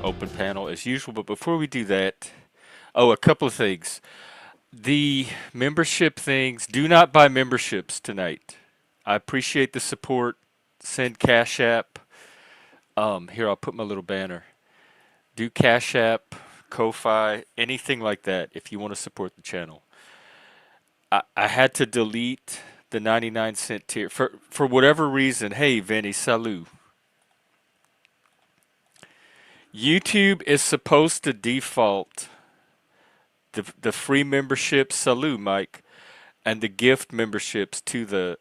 open panel as usual. But before we do that, oh, a couple of things. The membership things, do not buy memberships tonight. I appreciate the support. Send Cash App. Here, I'll put my little banner. Do Cash App, Ko-Fi, anything like that if you want to support the channel. I had to delete the 99-cent tier for whatever reason. Hey, Vinny, salut. YouTube is supposed to default the free memberships, salut, Mike, and the gift memberships to the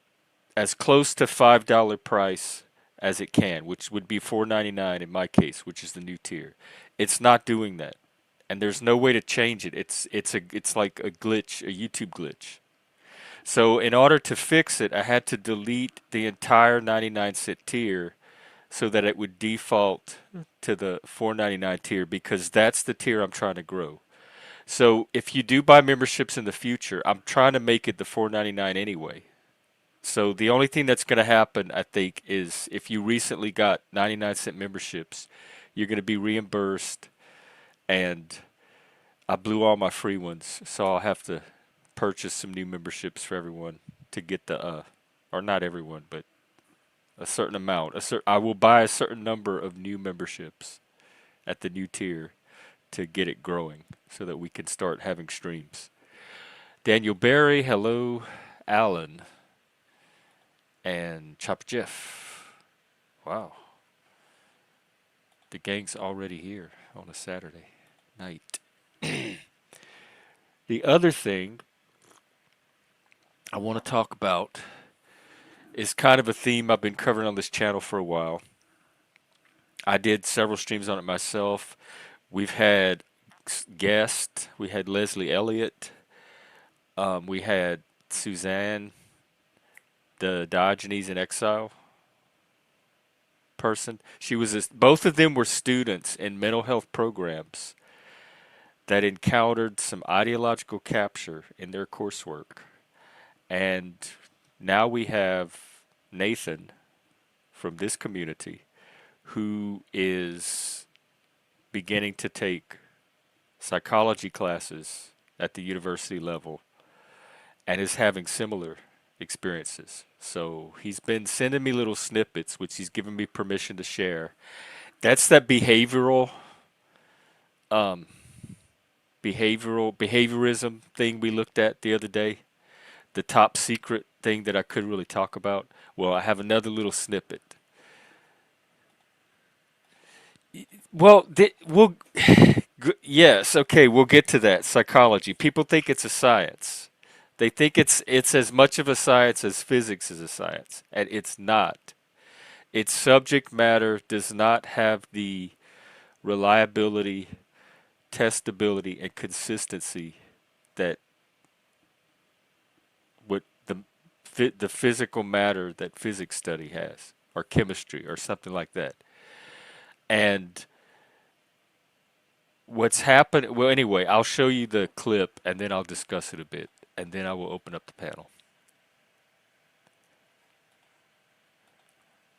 as close to $5 price as it can, which would be $4.99 in my case, which is the new tier. It's not doing that, and there's no way to change it. It's like a glitch, a YouTube glitch. So in order to fix it, I had to delete the entire 99-cent tier so that it would default to the 4.99 tier because that's the tier I'm trying to grow. So if you do buy memberships in the future, I'm trying to make it the 4.99 anyway. So the only thing that's going to happen, I think, is if you recently got 99-cent memberships, you're going to be reimbursed, and I blew all my free ones, so I'll have to purchase some new memberships for everyone to get the or not everyone, but a certain amount. I will buy a certain number of new memberships at the new tier to get it growing so that we can start having streams. Daniel Barry, hello. Alan and Chop Jeff. Wow. The gang's already here on a Saturday night. The other thing I want to talk about is kind of a theme I've been covering on this channel for a while. I did several streams on it myself. We've had guests. We had Leslie Elliott. We had Suzanne, the Diogenes in Exile person. Both of them were students in mental health programs that encountered some ideological capture in their coursework. And now we have Nathan from this community who is beginning to take psychology classes at the university level and is having similar experiences. So he's been sending me little snippets, which he's given me permission to share. That's that um, behaviorism thing we looked at the other day. The top secret thing that I couldn't really talk about. Well, I have another little snippet. Well, yes, okay, we'll get to that. Psychology. People think it's a science. They think it's as much of a science as physics is a science, and it's not. Its subject matter does not have the reliability, testability, and consistency that what the physical matter that physics study has, or chemistry, or something like that. And what's happened, well, anyway, I'll show you the clip and then I'll discuss it a bit, and then I will open up the panel.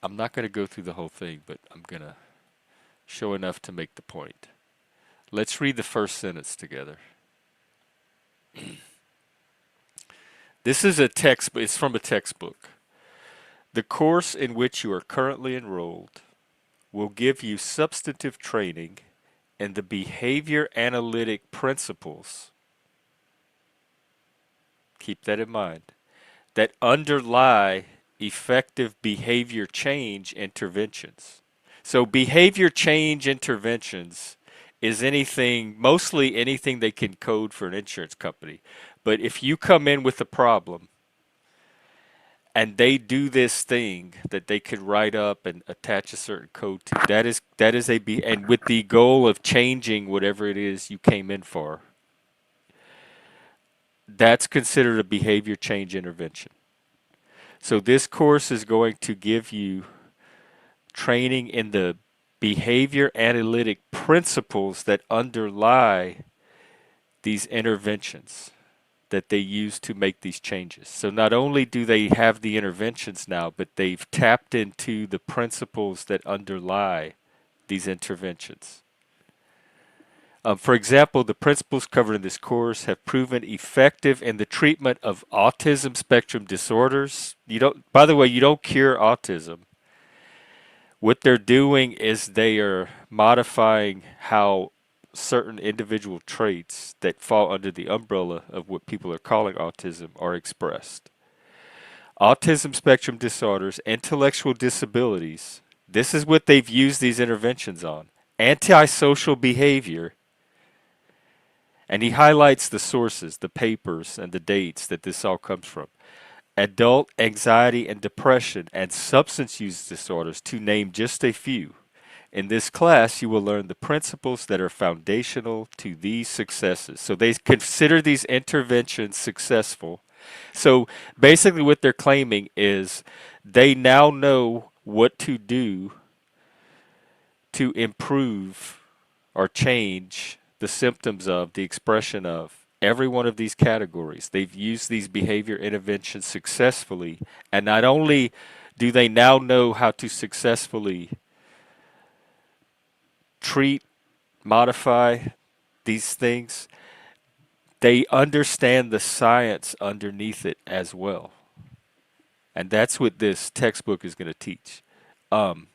I'm not going to go through the whole thing, but I'm going to show enough to make the point. Let's read the first sentence together. This is a text, it's from a textbook. The course in which you are currently enrolled will give you substantive training in the behavior analytic principles, keep that in mind, that underlie effective behavior change interventions. So behavior change interventions is mostly anything they can code for an insurance company. But if you come in with a problem and they do this thing that they could write up and attach a certain code to, and with the goal of changing whatever it is you came in for, that's considered a behavior change intervention. So this course is going to give you training in the behavior analytic principles that underlie these interventions that they use to make these changes. So not only do they have the interventions now, but they've tapped into the principles that underlie these interventions. For example, the principles covered in this course have proven effective in the treatment of autism spectrum disorders. You don't, by the way, you don't cure autism. What they're doing is they are modifying how certain individual traits that fall under the umbrella of what people are calling autism are expressed. Autism spectrum disorders, intellectual disabilities, this is what they've used these interventions on. Antisocial behavior, and he highlights the sources, the papers, and the dates that this all comes from. Adult anxiety and depression, and substance use disorders, to name just a few. In this class, you will learn the principles that are foundational to these successes. So they consider these interventions successful. So basically, what they're claiming is they now know what to do to improve or change the symptoms of, the expression of every one of these categories. They've used these behavior interventions successfully, and not only do they now know how to successfully treat, modify these things, they understand the science underneath it as well. And that's what this textbook is going to teach. Um,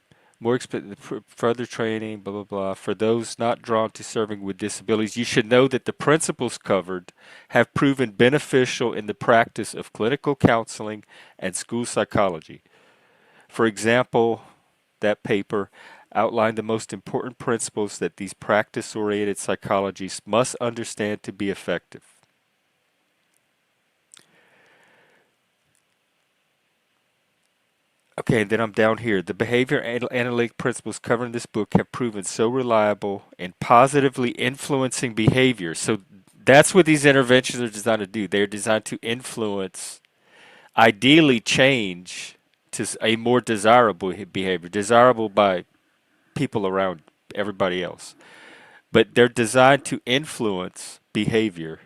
further training, blah, blah, blah. For those not drawn to serving with disabilities, you should know that the principles covered have proven beneficial in the practice of clinical counseling and school psychology. For example, that paper outlined the most important principles that these practice-oriented psychologists must understand to be effective. Okay, and then I'm down here. The behavior analytic principles covered in this book have proven so reliable in positively influencing behavior. So that's what these interventions are designed to do. They're designed to influence, ideally change to a more desirable behavior, desirable by people around everybody else. But they're designed to influence behavior.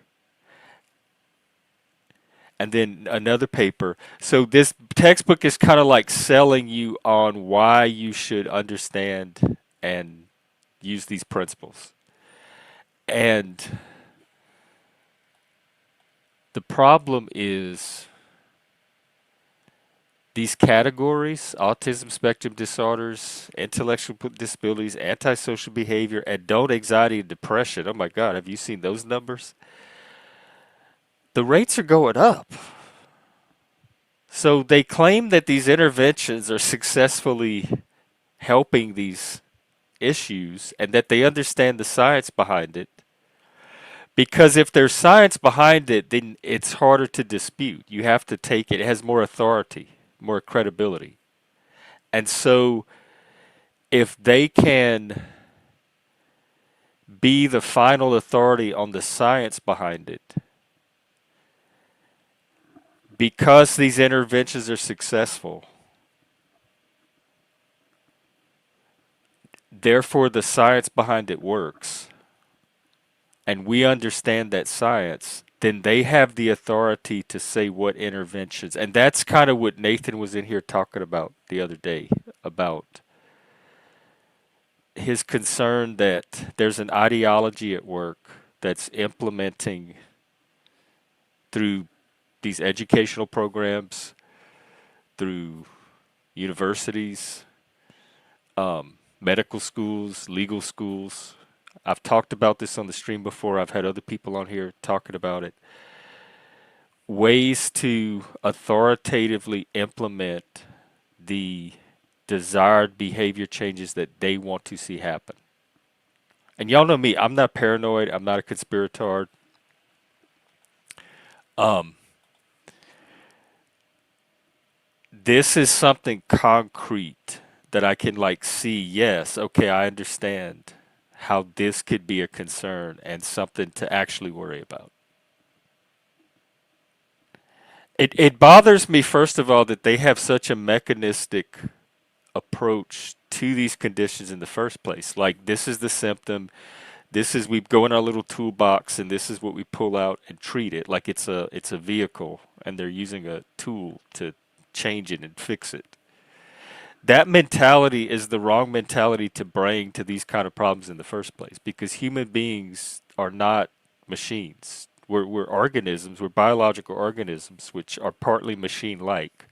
And then another paper. So this textbook is kind of like selling you on why you should understand and use these principles. And the problem is these categories: autism spectrum disorders, intellectual disabilities, antisocial behavior, adult anxiety and depression. Oh my God, have you seen those numbers? The rates are going up. So they claim that these interventions are successfully helping these issues and that they understand the science behind it. Because if there's science behind it, then it's harder to dispute. You have to take it. It has more authority, more credibility. And so if they can be the final authority on the science behind it, because these interventions are successful, therefore the science behind it works, and we understand that science, then they have the authority to say what interventions. And that's kind of what Nathan was in here talking about the other day, about his concern that there's an ideology at work that's implementing through these educational programs, through universities, medical schools, legal schools. I've talked about this on the stream before. I've had other people on here talking about it. Ways to authoritatively implement the desired behavior changes that they want to see happen. And y'all know me, I'm not paranoid, I'm not a conspirator. Um, this is something concrete that I can like see, yes, okay, I understand how this could be a concern and something to actually worry about. It bothers me, first of all, that they have such a mechanistic approach to these conditions in the first place. Like, this is the symptom, this is, we go in our little toolbox and this is what we pull out and treat it like it's a vehicle and they're using a tool to change it and fix it. That mentality is the wrong mentality to bring to these kind of problems in the first place because human beings are not machines. We're organisms, we're biological organisms which are partly machine-like,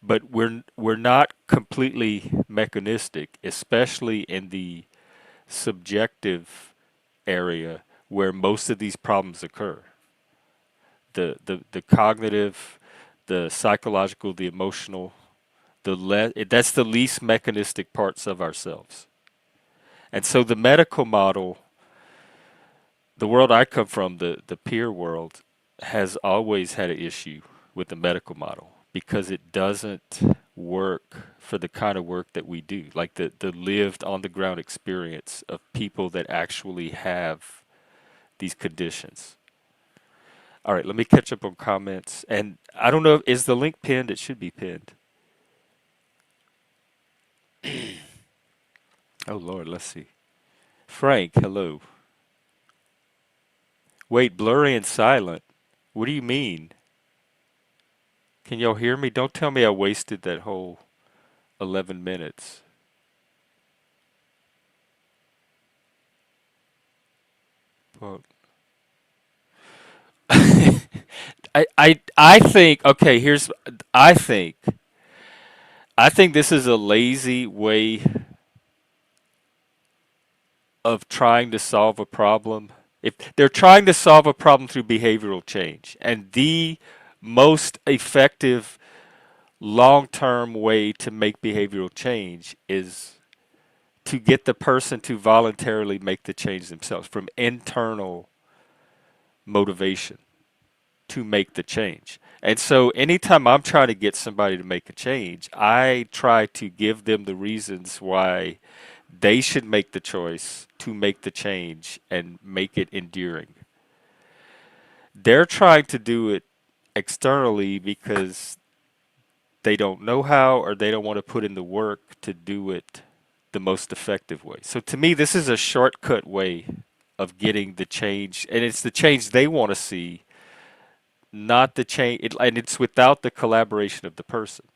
but we're not completely mechanistic, especially in the subjective area where most of these problems occur. The cognitive, the psychological, the emotional, that's the least mechanistic parts of ourselves. And so the medical model, the world I come from, the peer world, has always had an issue with the medical model because it doesn't work for the kind of work that we do, like the lived on the ground experience of people that actually have these conditions. All right, let me catch up on comments. And I don't know, is the link pinned? It should be pinned. Oh, Lord, let's see. Frank, hello. Wait, blurry and silent. What do you mean? Can y'all hear me? Don't tell me I wasted that whole 11 minutes. Well, I think, okay, I think this is a lazy way of trying to solve a problem. If they're trying to solve a problem through behavioral change, and the most effective long-term way to make behavioral change is to get the person to voluntarily make the change themselves from internal motivation to make the change. And so anytime I'm trying to get somebody to make a change, I try to give them the reasons why they should make the choice to make the change and make it enduring. They're trying to do it externally because they don't know how or they don't want to put in the work to do it the most effective way. So to me, this is a shortcut way of getting the change, and it's the change they want to see, not the change, and it's without the collaboration of the person.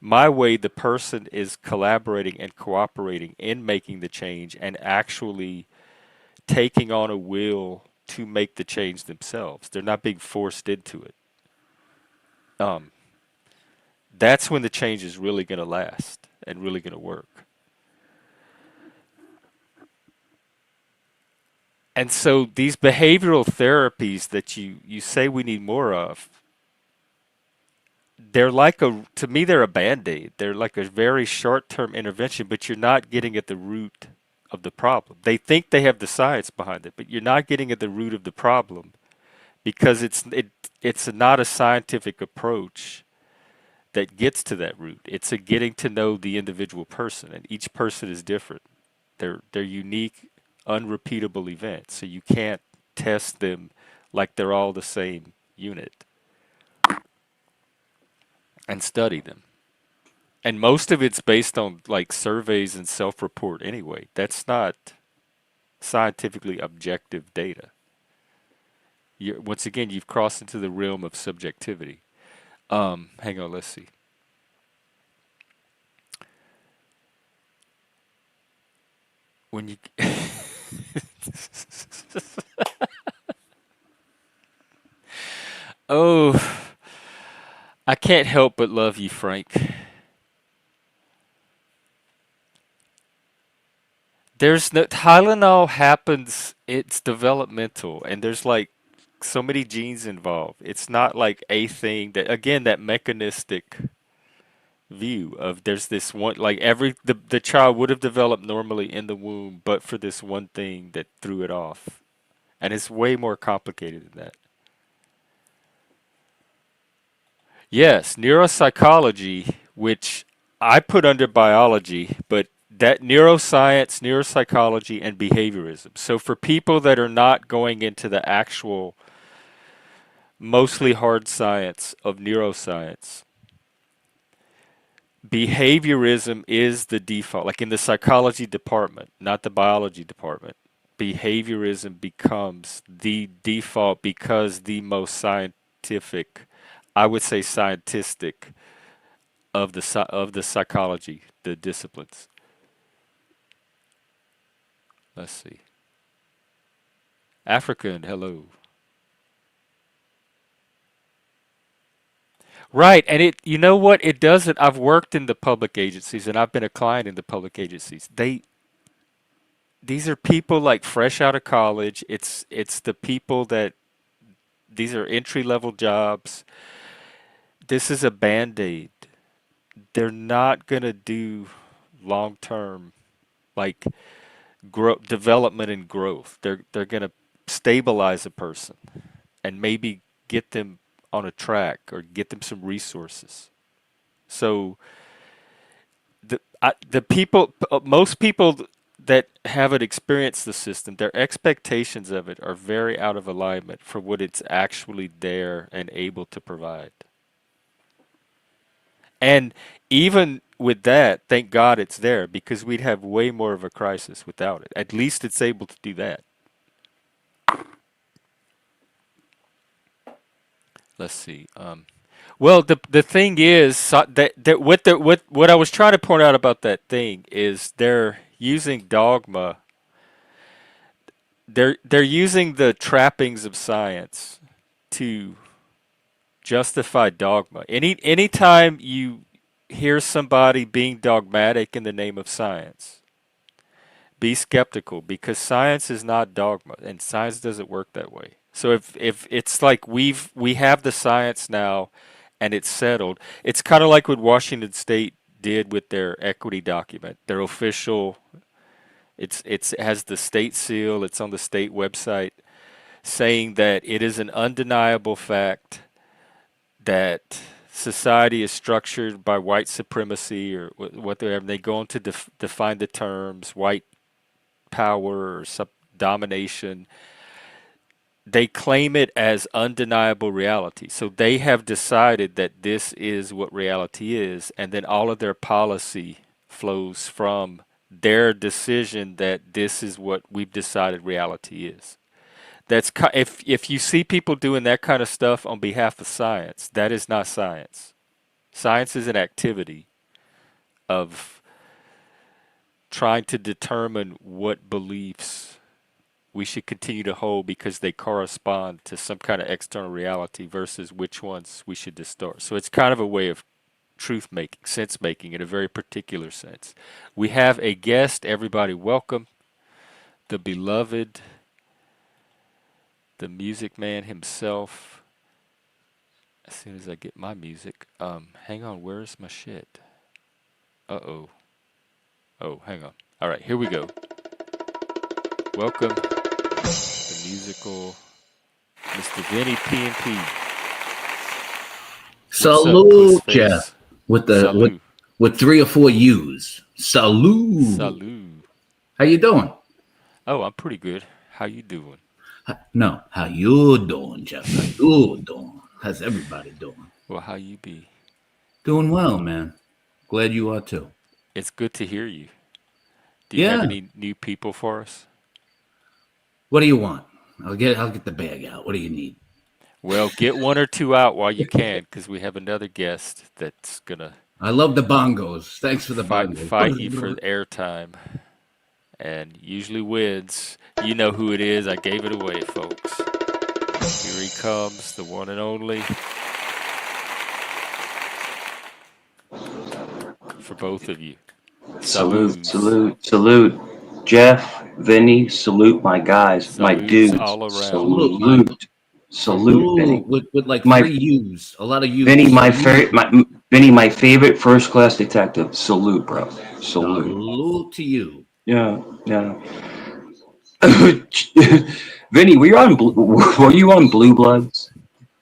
My way, the person is collaborating and cooperating in making the change and actually taking on a will to make the change themselves. They're not being forced into it. Um, that's when the change is really going to last and really going to work. And so these behavioral therapies that you say we need more of, they're like to me, they're a band-aid. They're like a very short-term intervention, but you're not getting at the root of the problem. They think they have the science behind it, but you're not getting at the root of the problem because it's not a scientific approach that gets to that root. It's a getting to know the individual person, and each person is different. They're unique, unrepeatable events, so you can't test them like they're all the same unit and study them. And most of it's based on like surveys and self-report anyway. That's not scientifically objective data. Once again, you've crossed into the realm of subjectivity. Hang on, let's see. When you Oh, I can't help but love you, Frank. There's no Tylenol happens, it's developmental, and there's like so many genes involved. It's not like a thing that, again, that mechanistic view of there's this one, like the child would have developed normally in the womb, but for this one thing that threw it off. And it's way more complicated than that. Yes, neuropsychology, which I put under biology, but that neuroscience, neuropsychology, and behaviorism. So for people that are not going into the actual, mostly hard science of neuroscience, behaviorism is the default. Like in the psychology department, not the biology department, behaviorism becomes the default because the most scientific, I would say scientific of the psychology, the disciplines. Let's see. African, hello. Right, and you know what? It doesn't. I've worked in the public agencies, and I've been a client in the public agencies. These are people like fresh out of college. It's the people that these are entry level jobs. This is a band-aid. They're not gonna do long term like development and growth. They're gonna stabilize a person and maybe get them on a track or get them some resources. So the people, most people that haven't experienced the system, their expectations of it are very out of alignment for what it's actually there and able to provide. And even with that, thank God it's there because we'd have way more of a crisis without it. At least it's able to do that. Let's see. Well, the thing is that what I was trying to point out about that thing is they're using dogma. They're using the trappings of science to justify dogma. Anytime you hear somebody being dogmatic in the name of science, be skeptical because science is not dogma and science doesn't work that way. So if it's like we have the science now and it's settled, it's kind of like what Washington State did with their equity document, their official. It has the state seal. It's on the state website, saying that it is an undeniable fact that society is structured by white supremacy or whatever. They go on to define the terms white power or domination. They claim it as undeniable reality. So they have decided that this is what reality is, and then all of their policy flows from their decision that this is what we've decided reality is. If you see people doing that kind of stuff on behalf of science, that is not science. Science is an activity of trying to determine what beliefs we should continue to hold because they correspond to some kind of external reality versus which ones we should distort. So it's kind of a way of truth making, sense making in a very particular sense. We have a guest, everybody welcome, the beloved, the music man himself. As soon as I get my music, hang on, where's my shit? Uh-oh. Oh, hang on. All right, here we go. Welcome, the musical Mr. Vinny P&P. Salute, Jeff. Salute. With 3 or 4 U's. Salute. Salute. How you doing? Oh, I'm pretty good. How you doing? No, how you doing, Jeff? How you doing? How's everybody doing? Well, how you be? Doing well, man. Glad you are too. It's good to hear you. Do you have any new people for us? What do you want? I'll get the bag out. What do you need? Well, get 1 or 2 out while you can, because we have another guest that's gonna. I love the bongos. Thanks for the bongos. Fight you for airtime, and usually wins. You know who it is. I gave it away, folks. Here he comes, the one and only. For both of you. Salute. Jeff, Vinny, salute my guys, Salutes my dudes. all around. Salute, Vinny. With like 3 U's, a lot of U's. Vinny, my favorite first class detective. Salute, bro. Salute to you. Yeah. Vinny, were you on Blue Bloods?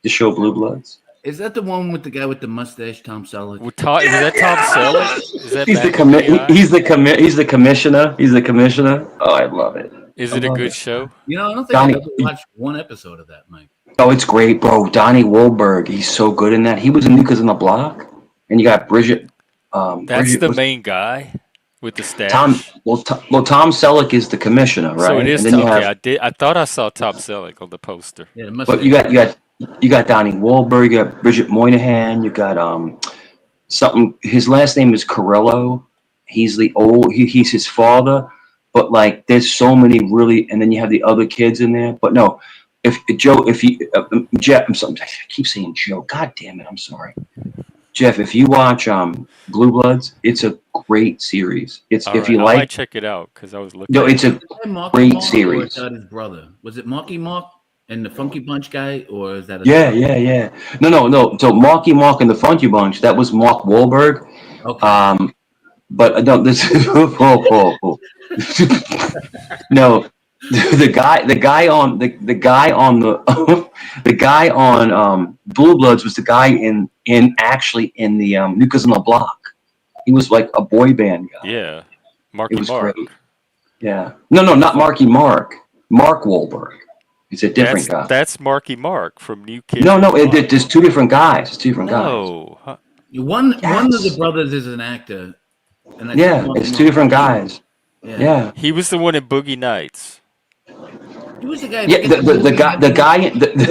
The show Blue Bloods? Is that the one with the guy with the mustache, Tom Selleck? Is that Tom Selleck? Is that he's the commissioner. He's the commissioner. Oh, I love it. Is it a good show? You know, I don't think I've ever watched 1 episode of that, Mike. Oh, it's great, bro. Donnie Wahlberg, he's so good in that. He was in New Kids on the Block, and you got Bridget. That's the main guy with the stash. Tom Selleck is the commissioner, right? So it is. Okay, I thought I saw Tom Selleck on the poster. Yeah, but you got Donnie Wahlberg, you got Bridget Moynihan, you got something. His last name is Carrillo. He's the old. He's his father. But like, there's so many really, and then you have the other kids in there. But no, if Joe, if you Jeff, I'm sorry, I keep saying Joe. God damn it, I'm sorry, Jeff. If you watch Blue Bloods, it's a great series. It's All if right, you I might like, check it out because I was no, looking it's at a it. Was that Marky great Mark, or is series. that his brother? Was it Marky Mark and the Funky Punch guy, or is that a Yeah, different? yeah, yeah. No. So Marky Mark and the Funky Bunch, that was Mark Wahlberg. Okay. Um, but no, this is no, the guy on the the guy on Blue Bloods was the guy in actually in the New Kids on the Block. He was like a boy band guy. Yeah, It Marky was great. Mark. Yeah. No, not Marky Mark. Mark Wahlberg. It's a different guy. That's Marky Mark from New Kids No, on the no, Block. there's two different guys. It's two different guys. No, huh? One of the Yes. brothers is an actor, and I think Yeah, Marky it's two Mark different is too. guys. Yeah. Yeah. He was the one in Boogie Nights. He was the guy Yeah, that gets the the movie and guy everything.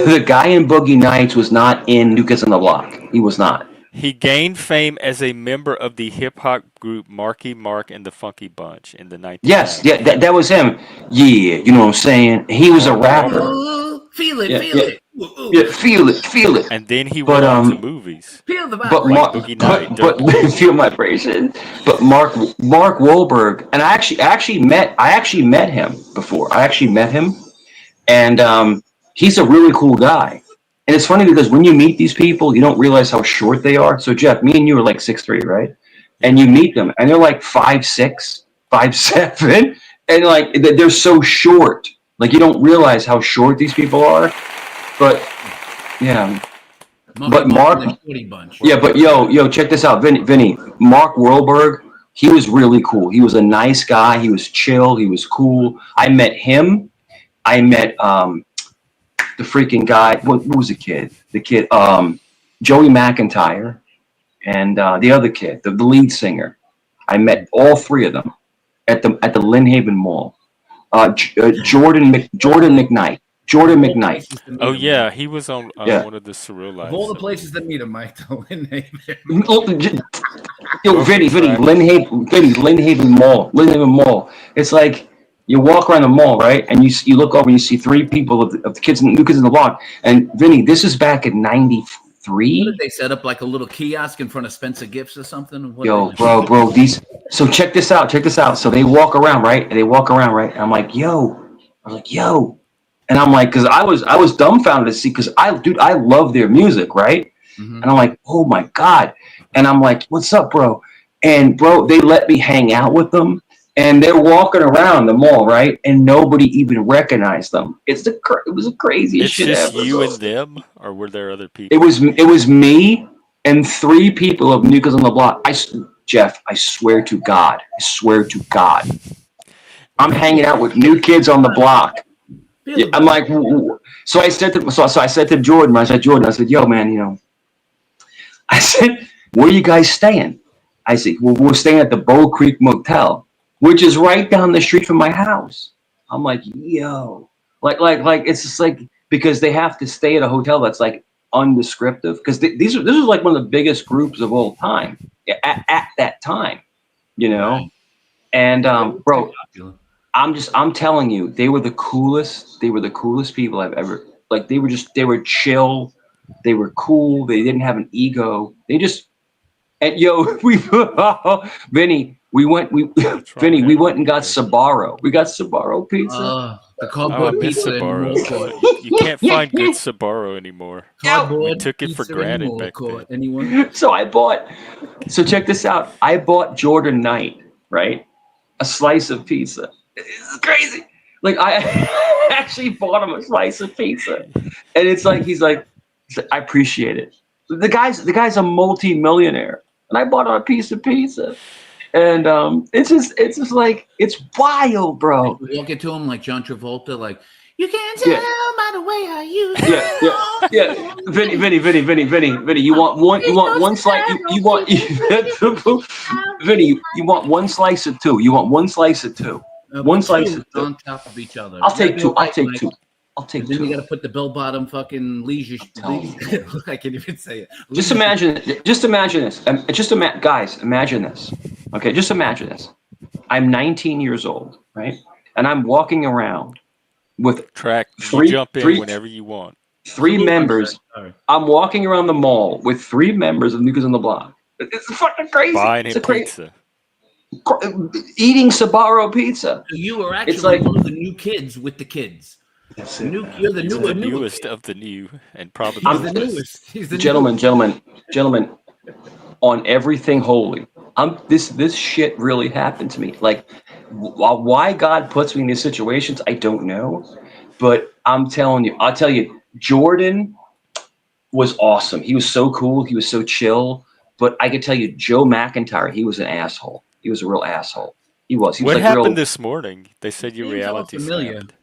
the guy in Boogie Nights was not in New Kids on the Block. He was not. He gained fame as a member of the hip hop group Marky Mark and the Funky Bunch in the Yes, yeah, 1990s. that was him. Yeah, you know what I'm saying? He was a Mark rapper. Wahlberg. Ooh, feel it, Yeah, feel yeah, it. Ooh, ooh. yeah. Feel it. And then he But went on to movies Feel the but like vibration. Mark, Boogie Night. but feel my vibration. But Mark Wahlberg, and I actually met him before. I actually met him, and he's a really cool guy. And it's funny because when you meet these people, you don't realize how short they are. So Jeff, me and you are like 6'3", right? And Yeah. you meet them, and they're like 5'6", 5'7", and like they're so short. Like you don't realize how short these people are. But yeah, Marky but Mark and Mark, the Shorty Bunch. yeah, but yo, check this out, Vinny. Mark Wahlberg, he was really cool. He was a nice guy. He was chill. He was cool. I met him. I met the freaking guy. What was the kid? The kid, Joey McIntyre, and the other kid, the lead singer. I met all three of them at the Lynn Haven Mall. Jordan McKnight. Jordan Of all McKnight. places to Oh meet him, yeah, Mike. he was on Yeah. one of the Surreal Of Lives. all the places to meet him, Mike, the Lynn Haven. Yo, North Lynn Attraction. Haven, Lynn Haven Mall. It's like you walk around the mall, right? And you look over and you see three people of the kids, new kids in the block. And Vinny, this is back in What did '93. they set up, like a little kiosk in front of Spencer Gifts or something? What Yo, did they do? bro, these. So check this out. So they walk around, right? And they walk around, right? And I'm like, yo. And I'm like, because I was dumbfounded to see, because I love their music, right? Mhm. And I'm like, oh my God. And I'm like, what's up, bro? And bro, they let me hang out with them. And they're walking around the mall, right? And nobody even recognized them. It was the craziest It's shit just ever. you and them, or were there other It people? was me and three people of New Kids on the Block. Jeff, I swear to God. I'm hanging out with New Kids on the Block. Feel Yeah, the I'm vibe. like, so I said to Jordan, I said, yo, man, you know, I said, where you guys staying? I said, well, we're staying at the Bow Creek Motel, which is right down the street from my house. I'm like, yo, like, it's just like, because they have to stay at a hotel that's like undescriptive, because this is like one of the biggest groups of all time at that time, you know. Right. And Yeah, it was pretty bro, popular. I'm telling you, they were the coolest. They were the coolest people I've ever, like, they were chill. They were cool. They didn't have an ego. They just, and yo, Vinny, What's wrong with We having went an and got ego? Sabaro. We got Sabaro pizza. The Oh, I cardboard miss pizza in the mall Sabaro. court. You can't find good Sabaro anymore. We Cardboard took it for pizza in the granted mall back then. court. Anyone? So check this out. I bought Jordan Knight, right? A slice of pizza. It's crazy. Like, I actually bought him a slice of pizza. And it's like, he's like, I appreciate it. The guy's a multi-millionaire. And I bought him a piece of pizza. And it's just like, it's wild, bro. You walk into him like John Travolta, like, you can't Yeah. tell by the way I use Yeah. Vinny, you want one slice, you want, Vinny, you want one slice of two. You want one slice of two. One slice of two. on top of each other. I'll You gotta take do two. it right, Mike. I'll take And then two. you got to put the bell bottom fucking leisure. I can't even say it. Just imagine this. Guys, imagine this. Okay, just imagine this. I'm 19 years old, right? And I'm walking around with Track, you three, jump in three, whenever you want. three Salute, I'm members. sorry. I'm walking around the mall with 3 members of New Kids on the Block. It's fucking crazy. Buying It's him a crazy. pizza. Eating Sbarro pizza. So you are It's actually like- one of the new kids with the kids. That's You're the He's new, the new newest kid. of the new, and probably He's the the newest. newest. He's the Gentlemen, on everything holy, this shit really happened to me. Like, why God puts me in these situations, I don't know. But I'll tell you, Jordan was awesome. He was so cool. He was so chill. But I could tell you, Joe McIntyre, he was an asshole. He was a real asshole. He was What like happened real. this morning? They said your Names all reality familiar. snapped.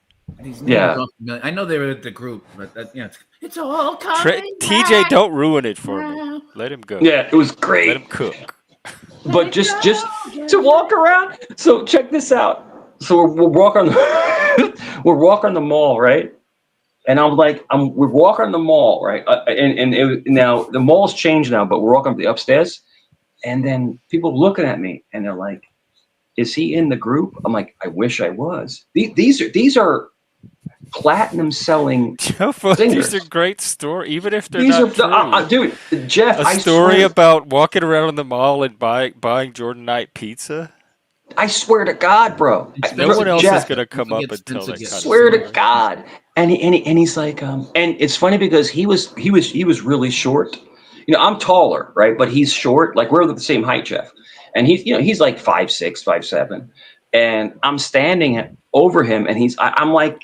These names Yeah. are familiar. I know they were at the group, but it's all coming TJ, back. don't ruin it for me. Let him go. Yeah, it was great. Let him cook. But just to walk around. So check this out. So we're walking we're walking the mall, right? And I'm like, we're walking the mall, right? Now the mall's changed now, but we're walking up the upstairs, and then people looking at me, and they're like, "Is he in the group?" I'm like, "I wish I was." These are platinum selling singers. These are great stories, even if they're These not true. Dude, Jeff, A story about walking around in the mall and buying Jordan Knight pizza. I swear to God, bro. No one else Jeff, is gonna come up and tell that kind of swear story. to God. And he's like, and it's funny because he was really short. I'm taller, right? But he's short. Like, we're the same height, Jeff. And he's like 5'6", 5'7", and I'm standing over him, and I'm like,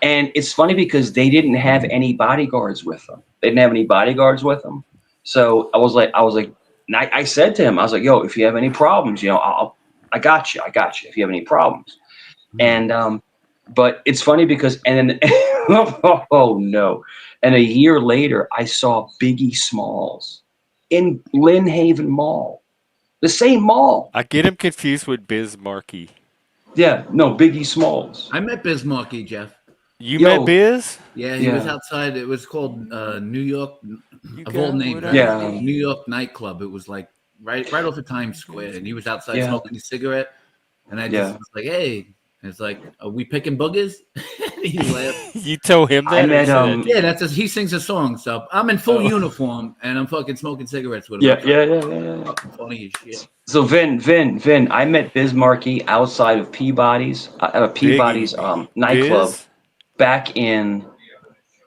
and it's funny because they didn't have any bodyguards with them. They didn't have any bodyguards with them. So I was like, and I said to him, I was like, yo, if you have any problems, I got you. If you have any problems. And, but it's funny because, and then, oh no. And a year later, I saw Biggie Smalls in Lynn Haven Mall, the same mall. I get him confused with Biz Markie. Yeah, no, Biggie Smalls. I met Biz Markie, Jeff. You met Biz? Yeah, he was outside. It was called New York, of all names. Yeah. New York nightclub. It was like right off of Times Square, and he was outside smoking a cigarette. And I just was like, "Hey," and it's like, "Are we picking boogers?" He laughed. You told him that? I met Yeah, he sings a song. So I'm in full uniform, and I'm fucking smoking cigarettes with him. Yeah. Funny as shit. So Vin, I met Biz Markie outside of Peabody's, nightclub. Biz? Back in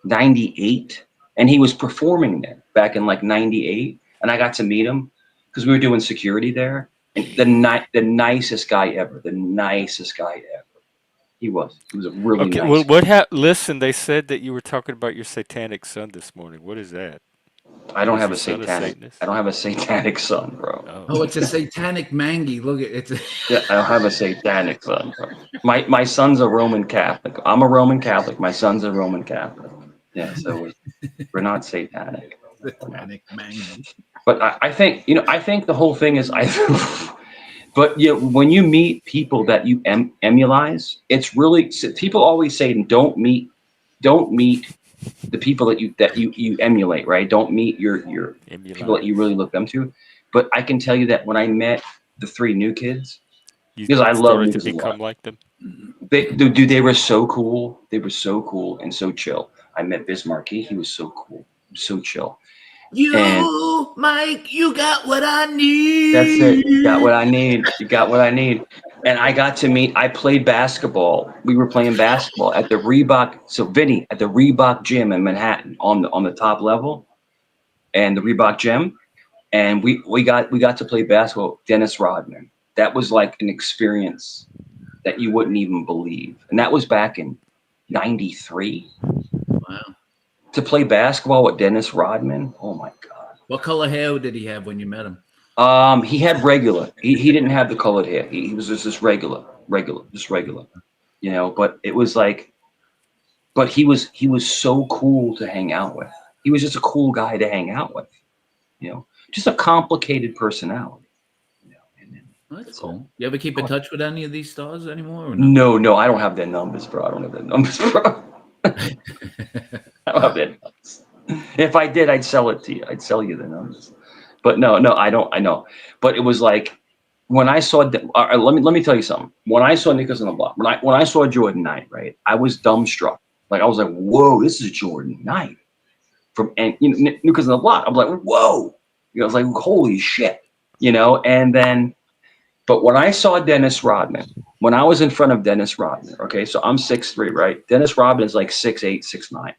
98, and he was performing there back in like 98, and I got to meet him because we were doing security there, and the nicest guy ever. He was a really nice well, guy. listen, they said that you were talking about your satanic son this morning. What is that? I don't Is have your a son satanic. Satanist? I don't have a satanic son, bro. Oh, it's a satanic mangy. Look at it. Yeah, I don't have a satanic son, bro. My son's a Roman Catholic. I'm a Roman Catholic. My son's a Roman Catholic. Yeah, so we're not satanic. Satanic mangy. But I think the whole thing is but when you meet people that you emulate, it's really, people always say don't meet the people that you emulate, right? Don't meet your people that you really look them to. But I can tell you that when I met the 3 new kids, because I love new to kids a lot. become like them. They were so cool. They were so cool and so chill. I met Biz Markie. He was so cool, so chill. Mike, you got what I need. That's it. You got what I need. And I played basketball. We were playing basketball at the Reebok. So Vinny, at the Reebok gym in Manhattan on the top level, and the Reebok gym. And we got to play basketball with Dennis Rodman. That was like an experience that you wouldn't even believe. And that was back in 93. Wow. To play basketball with Dennis Rodman. Oh my God. What color hair did he have when you met him? He had regular. He didn't have the colored hair. He was just regular. But it was like, but he was so cool to hang out with. He was just a cool guy to hang out with. Just a complicated personality. That's cool. You ever keep in touch with any of these stars anymore? Or no, I don't have their numbers, bro. How about that? If I did, I'd sell it to you. I'd sell you the numbers. But no, I don't. I know. But it was like when I saw. Let me tell you something. When I saw Nickers on the Block, when I saw Jordan Knight, right, I was dumbstruck. Like I was like, whoa, this is Jordan Knight from Nickers on the Block. I'm like, whoa. I was like, holy shit. And then, but when I saw Dennis Rodman, when I was in front of Dennis Rodman, okay, so I'm 6'3", right? Dennis Rodman is like 6'8", 6'9".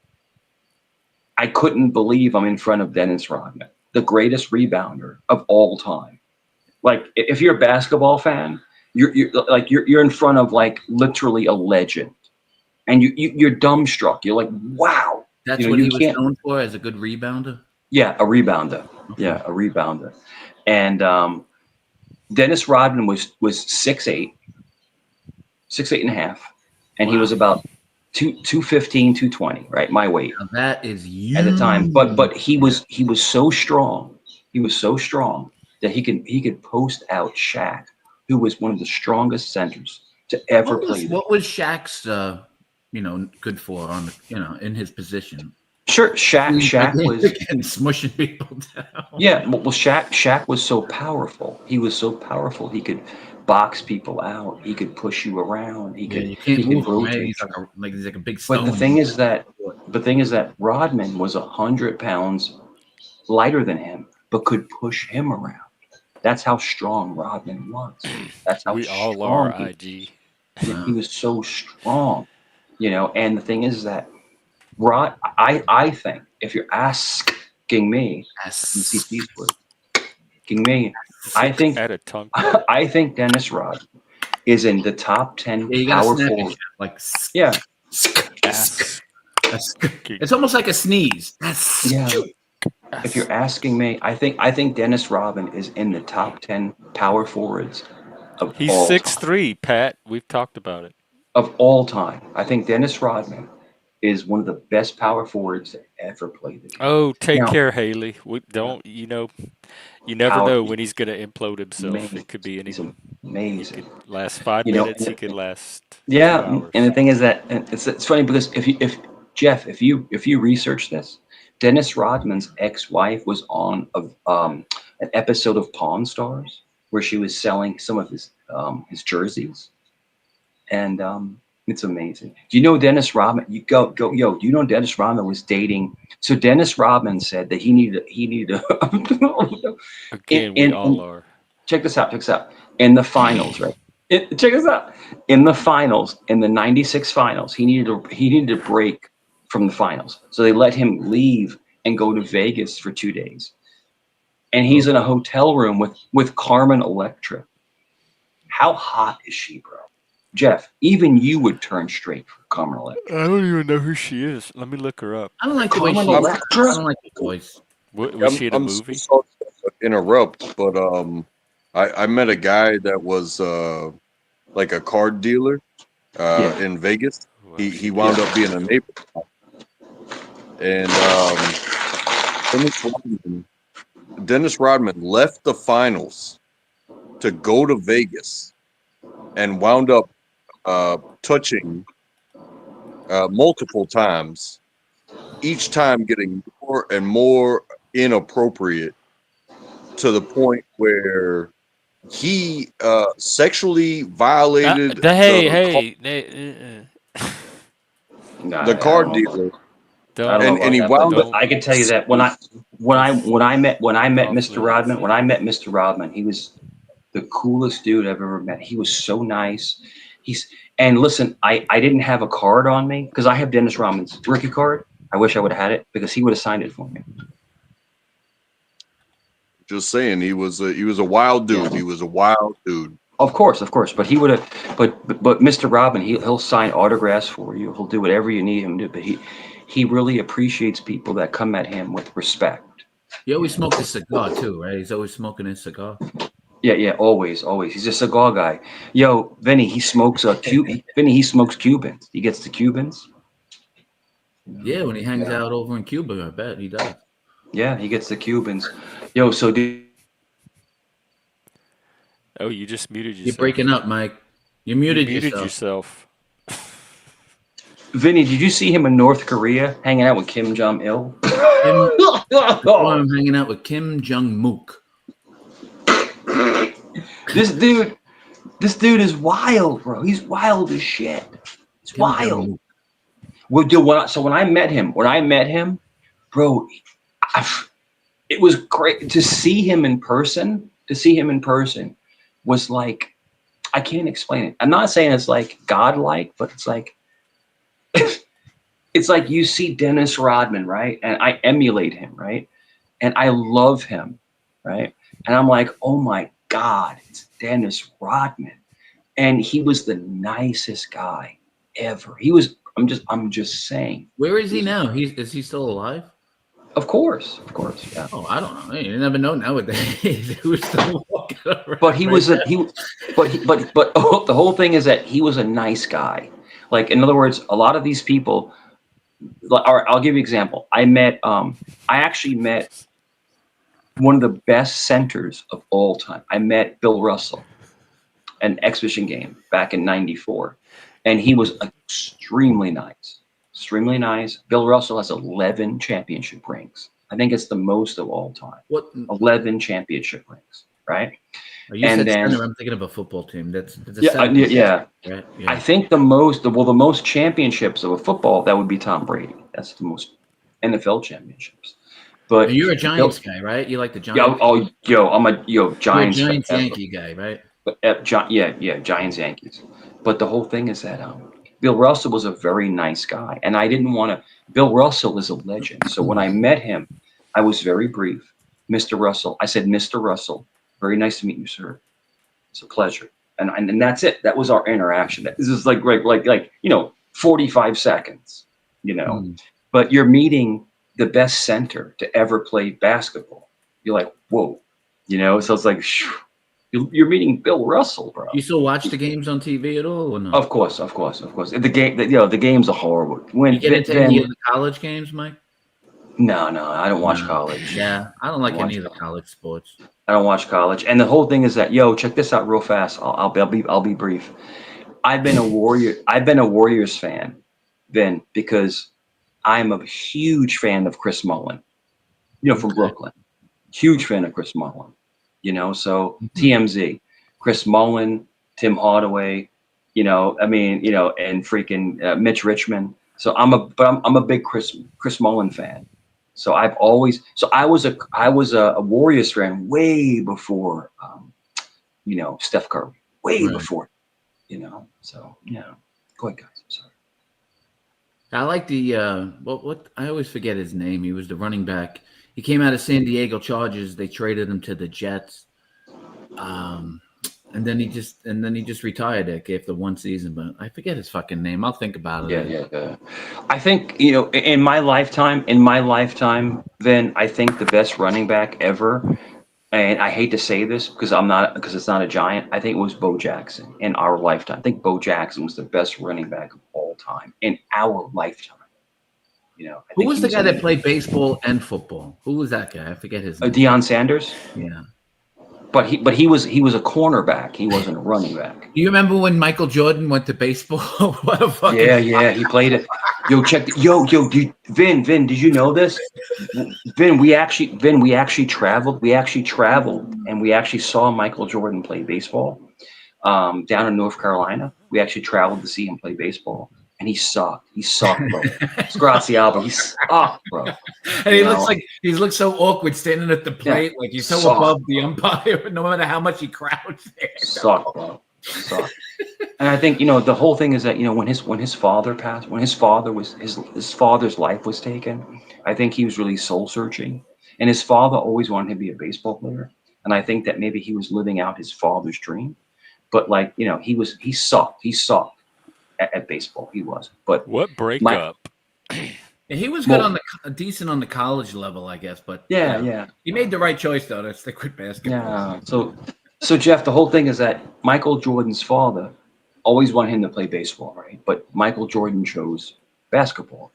I couldn't believe I'm in front of Dennis Rodman, the greatest rebounder of all time. Like, if you're a basketball fan, you're in front of like literally a legend, and you're dumbstruck. You're like, wow. That's what he was known for, as a good rebounder. Yeah, a rebounder. Okay. Yeah, a rebounder. And Dennis Rodman was 6'8", 6'8" and a half, and wow. He was about 215, 220, right? My weight. Now that is huge. At the time. But he was so strong. He was so strong that he could post out Shaq, who was one of the strongest centers to ever play. What was Shaq's good for on in his position? Sure, Shaq was smushing people down. Yeah, well, Shaq was so powerful. He was so powerful. He could box people out. He could push you around. You can't move him, man. He's like a big stone. But the thing is that Rodman was 100 pounds lighter than him, but could push him around. That's how strong Rodman was. That's how we all are. IG. He was so strong, And the thing is that I think if you're asking me, I think Dennis Rodman is in the top 10 power forward. Yeah. It's almost like a sneeze. Yeah. If you're asking me, I think Dennis Rodman is in the top 10 power forwards of He's all 6'3", Pat. We've talked about it. Of all time. I think Dennis Rodman is one of the best power forwards to ever play the game. Oh, take care, Haley. We don't, you never know when he's going to implode himself. Amazing. It could be anything. Amazing. He could last 5 minutes. He could last 2 hours. And the thing is that it's funny because if you research this, Dennis Rodman's ex-wife was on an episode of Pawn Stars where she was selling some of his jerseys, and it's amazing. Do you know Dennis Rodman? Do you know Dennis Rodman was dating? So Dennis Rodman said that he needed Again, we all are. Check this out. In the finals, right? Check this out. In the finals, in the '96 finals, he needed a break from the finals. So they let him leave and go to Vegas for 2 days. And he's in a hotel room with Carmen Electra. How hot is she, bro? Jeff, even you would turn straight for Carmen Electra. I don't even know who she is. Let me look her up. I don't like the way she Electra. I don't like the voice. Was she in a movie? Sorry to interrupt, but I met a guy that was like a card dealer in Vegas. He wound up being a neighbor. And Dennis Rodman left the finals to go to Vegas and wound up touching multiple times, each time getting more and more inappropriate to the point where he sexually violated the card dealer. And he wound up. I can tell you that when I met Mr. Rodman, he was the coolest dude I've ever met. He was so nice. And listen, I didn't have a card on me because I have Dennis Rodman's rookie card. I wish I would have had it because he would have signed it for me. Just saying, he was a wild dude. He was a wild dude. Of course, but he would have. But Mr. Rodman, he'll sign autographs for you. He'll do whatever you need him to. But he really appreciates people that come at him with respect. He always smoked a cigar too, right? He's always smoking his cigar. Yeah, always. He's a cigar guy. Yo, Vinny, he smokes he smokes Cubans. He gets the Cubans. Yeah, when he hangs out over in Cuba, I bet he does. Yeah, he gets the Cubans. Yo, so oh, you just muted yourself. You're breaking up, Mike. You muted yourself. Vinny, did you see him in North Korea hanging out with Kim Jong Il? I saw him hanging out with Kim Jong Mook. This dude is wild, bro. He's wild as shit. It's Kim wild. Jong-mook. So when I met him, bro, it was great to see him in person. To see him in person was like, I can't explain it. I'm not saying it's like godlike, but it's like it's like you see Dennis Rodman, right? And I emulate him, right? And I love him, right? And I'm like, oh my God, it's Dennis Rodman. And he was the nicest guy ever. I'm just saying. Where is he now? Is he still alive? Of course, yeah. Oh, I don't know. You never know nowadays who's still walking around. But the whole thing is that he was a nice guy. Like, in other words, a lot of these people, or I'll give you an example. I actually met one of the best centers of all time. I met Bill Russell, an exhibition game back in '94. And he was extremely nice. Extremely nice. Bill Russell has 11 championship rings. I think it's the most of all time. What? 11 championship rings, right? You said center. I'm thinking of a football team. That's yeah. Right? Yeah. I think the most championships of a football, that would be Tom Brady. That's the most NFL championships. But you're a Giants guy, right? You like the Giants? I'm a Giants. You're a Giants Yankee guy, right? But Giants Yankees. But the whole thing is that Bill Russell was a very nice guy, and I didn't want to. Bill Russell is a legend. So when I met him, I was very brief. Mr. Russell, I said, Mr. Russell, very nice to meet you, sir. It's a pleasure. And that's it. That was our interaction. This is like 45 seconds, But you're meeting the best center to ever play basketball. You're like, whoa, So it's like, you're meeting Bill Russell, bro. You still watch the games on TV at all, or no? Of course. The games are horrible. You get into any of the college games, Mike? No, I don't watch college. Yeah, I don't like any of the college sports. I don't watch college, and the whole thing is that check this out real fast. I'll be brief. I've been a Warriors fan, then, because I'm a huge fan of Chris Mullin, from Brooklyn. Huge fan of Chris Mullin. So TMZ, Chris Mullin, Tim Hardaway, and freaking Mitch Richmond. So I'm a big Chris Mullin fan. So I was a Warriors fan way before, Steph Curry, before, So go ahead, guys. I'm sorry. I like the what I always forget his name. He was the running back. He came out of San Diego Chargers. They traded him to the Jets, and then he just retired after one season. But I forget his fucking name. I'll think about it. Yeah. I think in my lifetime, then I think the best running back ever, and I hate to say this because it's not a Giant. I think it was Bo Jackson in our lifetime. I think Bo Jackson was the best running back of all time in our lifetime. Who was the guy that played baseball and football? Who was that guy? I forget his name. Deion Sanders. Yeah. But he was a cornerback. He wasn't a running back. Do you remember when Michael Jordan went to baseball? What a fucking he played it. Vin, did you know this? Vin, we actually traveled. And we actually saw Michael Jordan play baseball down in North Carolina. We actually traveled to see him play baseball. And he sucked. He sucked, bro. Graziano, he sucked, bro. And he looks so awkward standing at the plate, like he's so above the umpire, no matter how much he crouched there. Sucked, bro. Sucked. And I think the whole thing is that when his father passed, when his father's life was taken, I think he was really soul searching, and his father always wanted him to be a baseball player, and I think that maybe he was living out his father's dream, but he sucked. He sucked. At baseball, he was. But what breakup? He was good decent on the college level, I guess. But he made the right choice though to stick with basketball. Yeah. So Jeff, the whole thing is that Michael Jordan's father always wanted him to play baseball, right? But Michael Jordan chose basketball,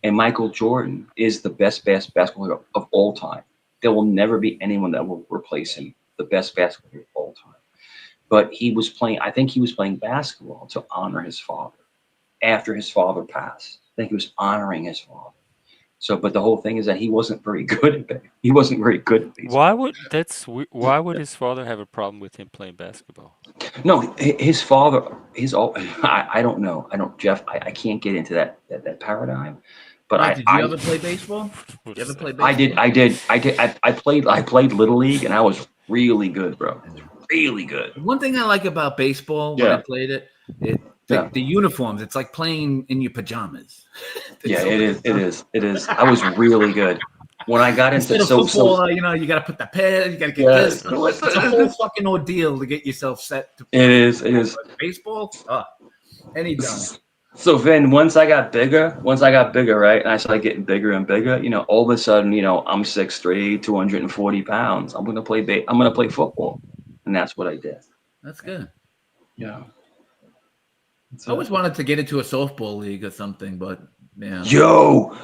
and Michael Jordan is the best basketball player of all time. There will never be anyone that will replace him. The best basketball player of all time. But I think he was playing basketball to honor his father. after his father passed. I think he was honoring his father. So, but the whole thing is that he wasn't very good at he wasn't very good at baseball. Why would his father have a problem with him playing basketball? No, his father, I don't know. I don't, Jeff. I can't get into that paradigm. But Mike, did you ever play baseball? What You is ever that? play baseball? I played Little League, and I was really good, bro. Really good. One thing I like about baseball when I Yeah. played it, Yeah. the uniforms. It's like playing in your pajamas. Yeah, it is. It is. It is. I was really good. When I got into Instead of football, you know, you got to put the pads, you got to get Yeah, this. It's a whole fucking ordeal to get yourself set to play. it is. It is. Baseball, anytime. So then once I got bigger, right, and I started getting bigger and bigger, all of a sudden, I'm 6'3", 240 pounds. I'm gonna play football, and that's what I did. That's good. Yeah. I always wanted to get into a softball league or something, but yeah. Yo.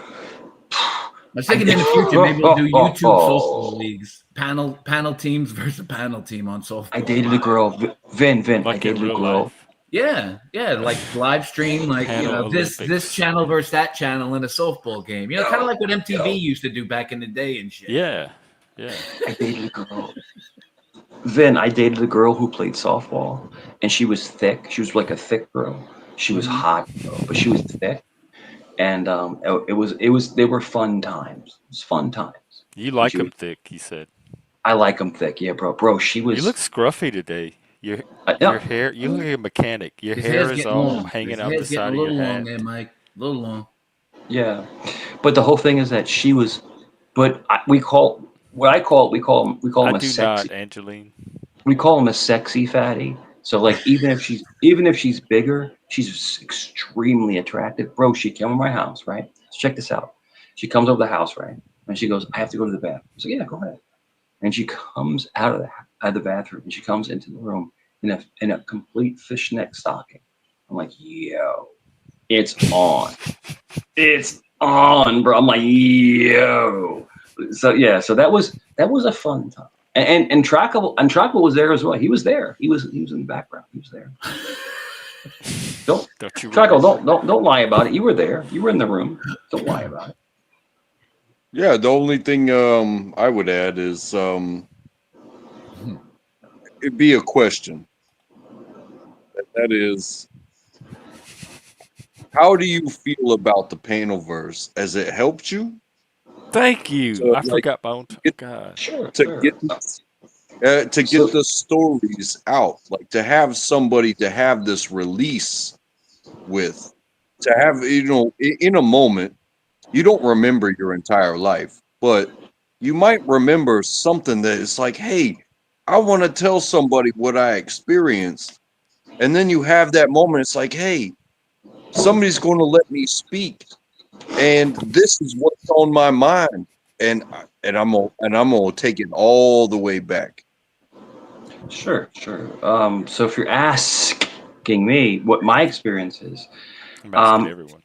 I was thinking in the future maybe we'll do YouTube softball leagues, panel teams versus panel team on softball. I dated a girl, Vin. Like I dated in real a girl. life. Yeah, like live stream, like Panel this Olympics. channel versus that channel in a softball game. Kind of like what MTV used to do back in the day and shit. Yeah. I dated a girl. Vin, I dated a girl who played softball, and she was thick. She was like a thick girl. She was hot, though, but she was thick. And they were fun times. It was fun times. You like him thick, he said. I like them thick, yeah, bro. She was. You look scruffy today. Your no. hair. You look like a mechanic. Your His hair hair's is getting all long. hanging His out the hair's side getting of a your little long hat. there, Mike. A little long. Yeah, but the whole thing is that she was. But we call him I a do sexy. not, Angeline. We call him a sexy fatty. So like even if she's bigger, she's extremely attractive, bro. She came to my house, right? So check this out. She comes over the house, right? And she goes, "I have to go to the bathroom." So yeah, go ahead. And she comes out of the bathroom, and she comes into the room in a complete fishnet stocking. I'm like, yo, it's on. It's on, bro. I'm like, yo. So yeah, so that was a fun time. And Trackable was there as well. He was there. He was in the background. He was there. Don't you Trackable, don't lie about it. You were there. You were in the room. Don't lie about it. Yeah, the only thing I would add is it'd be a question. That is, how do you feel about the Panelverse? Has it helped you? Thank you. So, I forgot my own. God. Sure. To get the stories out, like to have somebody to have this release with, to have, in a moment, you don't remember your entire life, but you might remember something that is like, hey, I want to tell somebody what I experienced. And then you have that moment. It's like, hey, somebody's going to let me speak. And this is what's on my mind. And I'm gonna take it all the way back. Sure. So if you're asking me what my experience is, I'm asking everyone.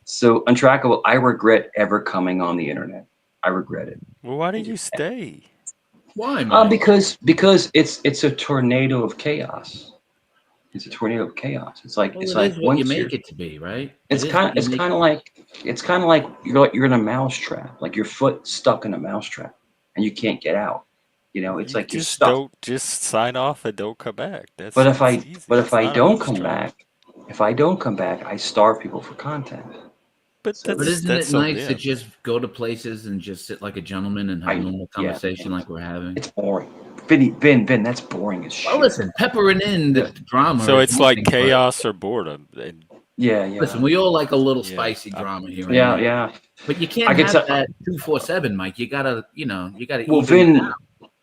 So Untrackable, I regret ever coming on the internet. I regret it. Well, why did you stay? Why, man? Because it's a tornado of chaos. It's a tornado of chaos. It's like Well, like is what you once make it to be, right? it's kind of like you're in a mousetrap, like your foot stuck in a mousetrap and you can't get out. It's like you're Just stuck. don't just sign off and don't come back. That's But easy. if It's I not a don't come mousetrap. back, I starve people for content. But But isn't it that's on nice to them. just go to places and just sit like a gentleman and have normal conversation like we're having? It's boring. Vin, that's boring as shit. Well, listen, peppering in the drama. So is it's one like thing, but chaos or boredom. And Yeah. Listen, we all like a little Yeah, spicy drama here. And Yeah, there. yeah. But you can't I can have tell- that 247, Mike. You gotta, Well, even Vin, it out.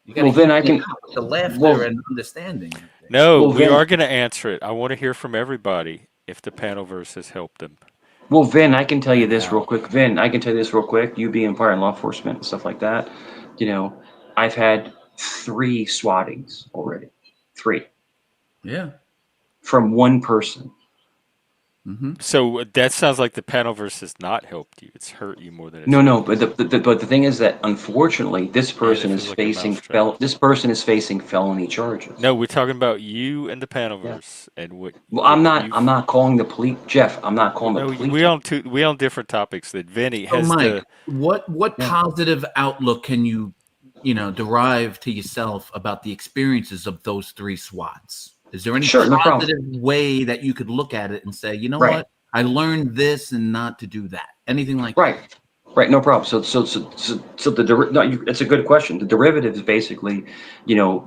You gotta Vin, even I it can. out with the laughter Well, and understanding. no, Well, we Vin, are going to answer it. I want to hear from everybody if the Panelverse has helped them. Vin, I can tell you And this real how. quick. Vin, I can tell you this real quick. You being part of law enforcement and stuff like that, I've had 3 swattings already. 3 Yeah. from one person. So that sounds like the Panelverse has not helped you. It's hurt you more than it's No, helped no, but the thing is that unfortunately, this you. And it person is feels like a facing mousetrap. this person is facing felony charges. No, we're talking about you and the Yeah. Panelverse and Well, what I'm you've. not calling the police, Jeff. I'm not Well, calling the no, police. we on different topics. That Vinny So, has Mike, the. what Yeah. positive outlook can you derive to yourself about the experiences of those three SWATs? Is there any Sure, no problem. positive way that you could look at it and say, you know Right. what, I learned this and not to do that? Anything like that? Right. Right, no problem. It's a good question. The derivative is basically,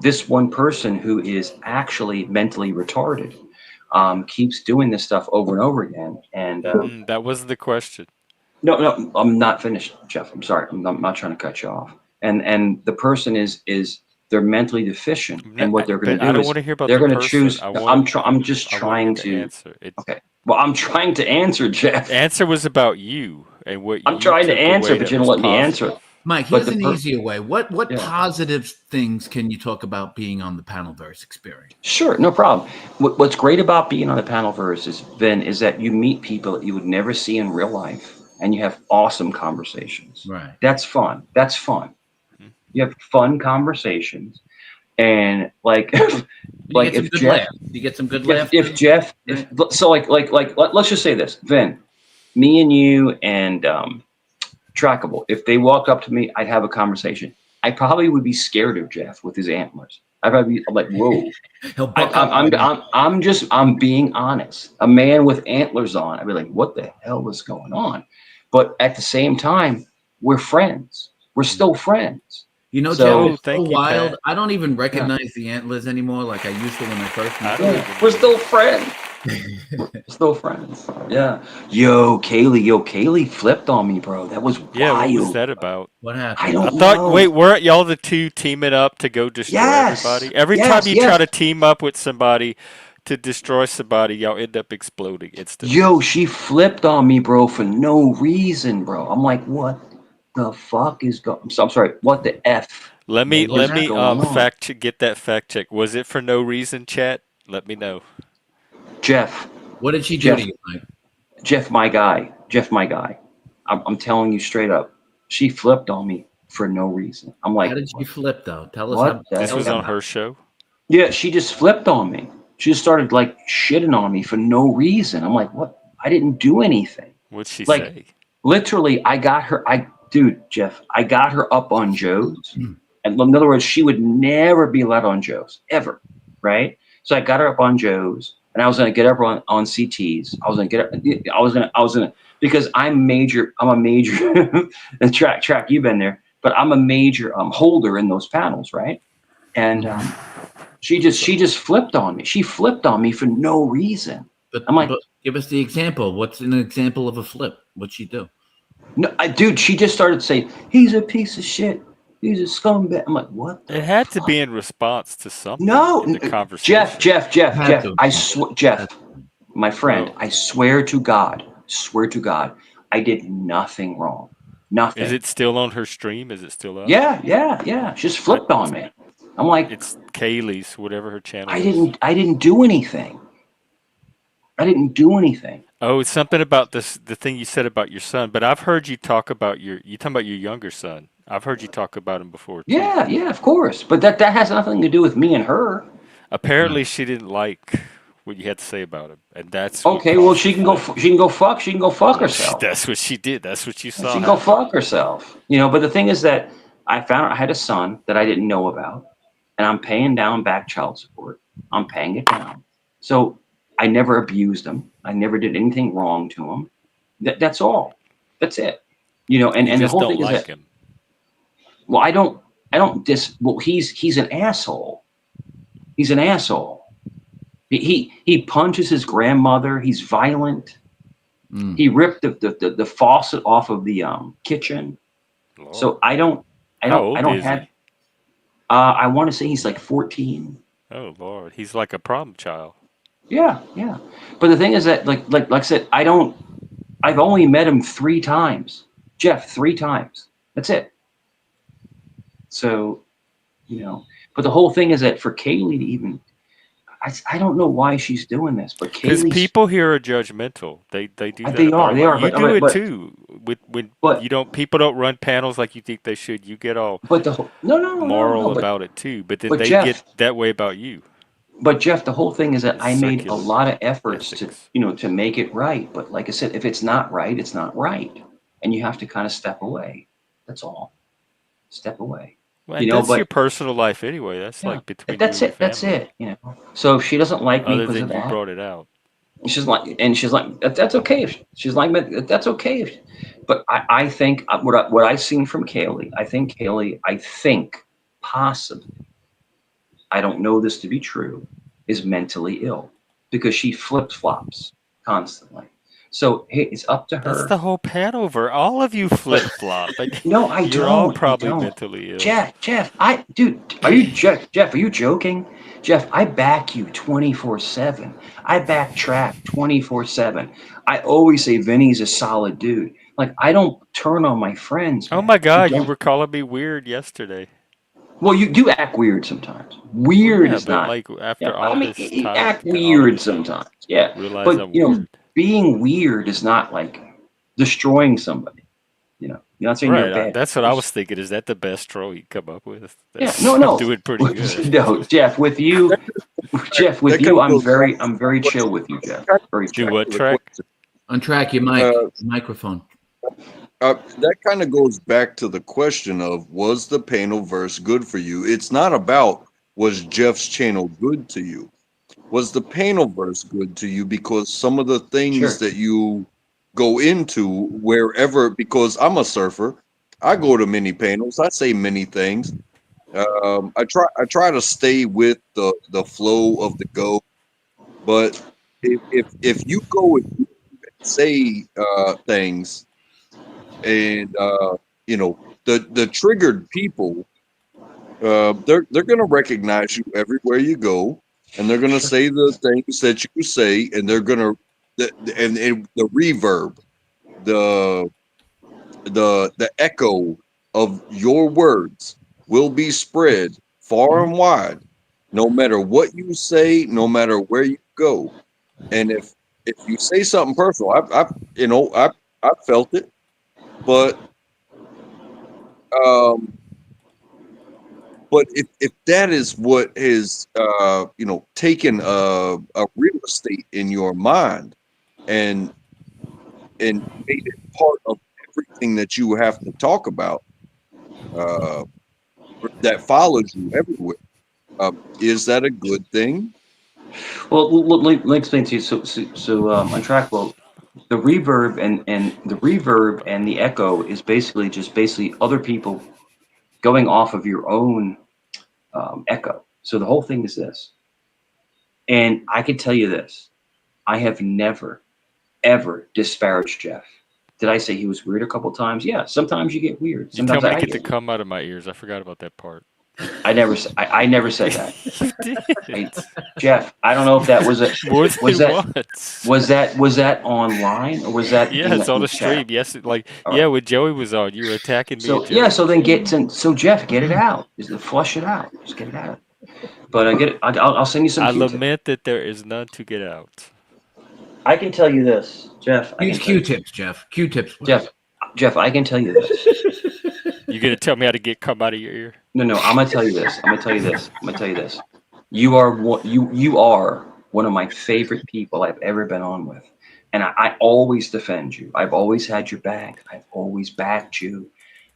this one person who is actually mentally retarded, keeps doing this stuff over and over again. And That wasn't the question. no, I'm not finished, Jeff. I'm sorry. I'm not trying to cut you off. And the person is they're mentally deficient, and what they're going But to I do don't is want to hear about they're the going to person. choose. I'm just I want to hear trying the to. answer. Okay. Well, I'm trying to answer, Jeff. The answer was about you and what I'm you trying to took answer, away but that you don't was let me answer. positive. Mike, But here's an easier way. What Yeah. positive things can you talk about being on the Panelverse experience? Sure, no problem. What's great about being on the Panelverse is that you meet people that you would never see in real life, and you have awesome conversations. Right. That's fun. That's fun. Mhm. You have fun conversations, and like, You like get some if good Jeff, laughs. You get some good if, laughs. if Jeff, if so, let's just say this, Vin, me and you and Trackable. If they walk up to me, I'd have a conversation. I probably would be scared of Jeff with his antlers. I'd probably be like, whoa. He'll buck up. I'm being honest. A man with antlers on, I'd be like, what the hell is going on? But at the same time, we're friends. We're still friends. Jeff, So it's so thank you, wild. Pat. I don't even recognize the antlers anymore like I used to when I first I met don't them. even we're know. still friends. We're still friends. Yeah. Yo, Kaylee flipped on me, bro. That was Yeah, what was wild. that about? What I happened? I don't thought, know. wait, weren't y'all the two teaming up to go destroy Yes. everybody? Every time Yes. you try Yes. to team up with somebody to destroy somebody, y'all end up exploding instantly. Yo, she flipped on me, bro, for no reason, bro. I'm like, what the fuck is going? I'm sorry. What the f What is Let me happened? going on? get that fact check. Was it for no reason, chat? Let me know. Jeff, What did she do to Jeff, you, Mike? Jeff, my guy, Jeff, my guy. I'm telling you straight up. She flipped on me for no reason. I'm How like, did she flip though? Tell us what the This tell was us hell? on about her it. show. Yeah, she just flipped on me. She just started like shitting on me for no reason. I'm like, what? I didn't do anything. What'd she Like, say? literally, I got her. Dude, Jeff, I got her up on Joe's. And in other words, she would never be allowed on Joe's ever, right? So I got her up on Joe's, and I was gonna get her on CTs. I was gonna get her. I was gonna because I'm major. I'm a major. And track. You've been there, but I'm a major holder in those panels, right? And she just flipped on me. She flipped on me for no reason. I'm like, But give us the example. What's an example of a flip? What'd she do? no, dude. She just started saying, "He's a piece of shit. He's a scumbag." I'm like, what It the had to fuck? be in response to something No, in the Jeff, conversation. Jeff, Jeff, Had Jeff. to. Jeff, my friend. Well, I swear to God, I did nothing wrong. is Nothing. it still on her stream? Is it still up? Yeah. She just I, flipped on me. I'm like, it's Kaylee's, whatever her channel I is. didn't. I didn't do anything. I didn't do anything. Oh, it's something about the thing you said about your son. But I've heard you talk about you talking about your younger son. I've heard you talk about him before too. Yeah, of course. But that has nothing to do with me and her. Apparently, Right. she didn't like what you had to say about him, and that's what Okay, well caused the she can go. flip. She can go fuck. She can go fuck Well, herself. that's what she did. That's what you She saw can go happen. fuck herself. But the thing is that I found out I had a son that I didn't know about, and I'm paying down back child support. I'm paying it down. So I never abused him. I never did anything wrong to him. That's all. That's it. You And the just whole don't thing is like that, him. well, well, he's an asshole. He's an asshole. He punches his grandmother. He's violent. Mm. He ripped the faucet off of the kitchen. Lord. So I don't How old is have. he? I want to say he's like 14. Oh Lord, he's like a problem child. Yeah. But the thing is that, like I said, I've only met him 3 times, Jeff, 3 times. That's it. So, but the whole thing is that for Kaylee to even, I don't know why she's doing this, but Because Kaylee's people here are judgmental. They do that they are about a lot. You do it but too. With when but you don't people don't run panels like you think they should. You get all but the whole moral but about it too. But then but they get Jeff, that way about you. the whole thing is that I made a Circular lot of efforts to ethics. to make it right. But like I said, if it's not right, it's not right, and you have to kind of step away. That's all. Step away. Well, and that's your But personal life anyway. That's yeah, like between you that's and your it. That's family. it. So if she doesn't like me Other because than of you that, brought it out. she's like, that's okay. If she's like, that's okay. But I think what I've seen from Kaylee, I think possibly, I don't know this to be true, is mentally ill because she flip flops constantly. So hey, it's up to That's her. the whole Panover. All of you But flip flop. no, I You're all don't. I probably don't. mentally ill. Jeff, Jeff, are you joking? Jeff, I back you 24/7. I backtrack 24/7. I always say Vinny's a solid dude. Like I don't turn on my friends, Oh man. my I God, you don't. were calling me weird yesterday. Well, you do act weird sometimes. Well, Weird yeah, is but not. like Yeah, after I all mean, this you time, act all of a weird sudden sometimes. Yeah, realize but I'm weird. being weird is not like destroying somebody. You're not saying you're a Right, bad that's what I person. was thinking. Is that the best troll you come up with? Yeah, That's I'm doing pretty good. no, Jeff. With That you, kind of goes back to I'm the very chill question. with you, Jeff. Back Very Do chill. what to the track? question. Untrack your mic, Uh, microphone. that kind of goes back to the question of, was the Panelverse good for you? It's not about, was Jeff's channel good to you? Was the Panelverse good to you? Because some of the things Sure. that you go into wherever, because I'm a surfer, I go to many panels, I say many things. I try to stay with the flow of the go, but if you go and say things, and the triggered people, they're gonna recognize you everywhere you go, and they're gonna Sure. say the things that you say, and they're gonna and the reverb, the the echo of your words will be spread far Mhm. and wide, no matter what you say, no matter where you go. And if you say something personal, I felt it, but um, if that is what is taken a real estate in your mind and made it part of everything that you have to talk about, uh, that follows you everywhere. Is that a good thing? Well, let me explain to you. On track. Well, the reverb and the echo is basically other people going off of your own echo. So the whole thing is this, and I can tell you this: I have never ever disparaged Jeff. Did I say he was weird a couple times? Yeah. Sometimes you get weird. You tell Sometimes me to I get the get weird. cum out of my ears. I forgot about that part. I never said that. You did I, Jeff, I don't know if that was a more was than that once. was that online or was that Yeah, it's on in the the chat? stream. Yes, like All yeah, right. when Joey was on, you were attacking me and So yeah, Joey. so then so Jeff, get it out. Just flush it out. Just get it out. But I get it. I'll send you some I Q-tips. lament that there is none to get out. I can tell you this, Jeff. I Use can tell you, Q-tips, Jeff. Q-tips work. Jeff. I can tell you this. You gonna tell me how to get cum out of your ear? No. I'm gonna tell you this. I'm gonna tell you this. I'm gonna tell you this. You are one of my favorite people I've ever been on with, and I always defend you. I've always had your back. I've always backed you.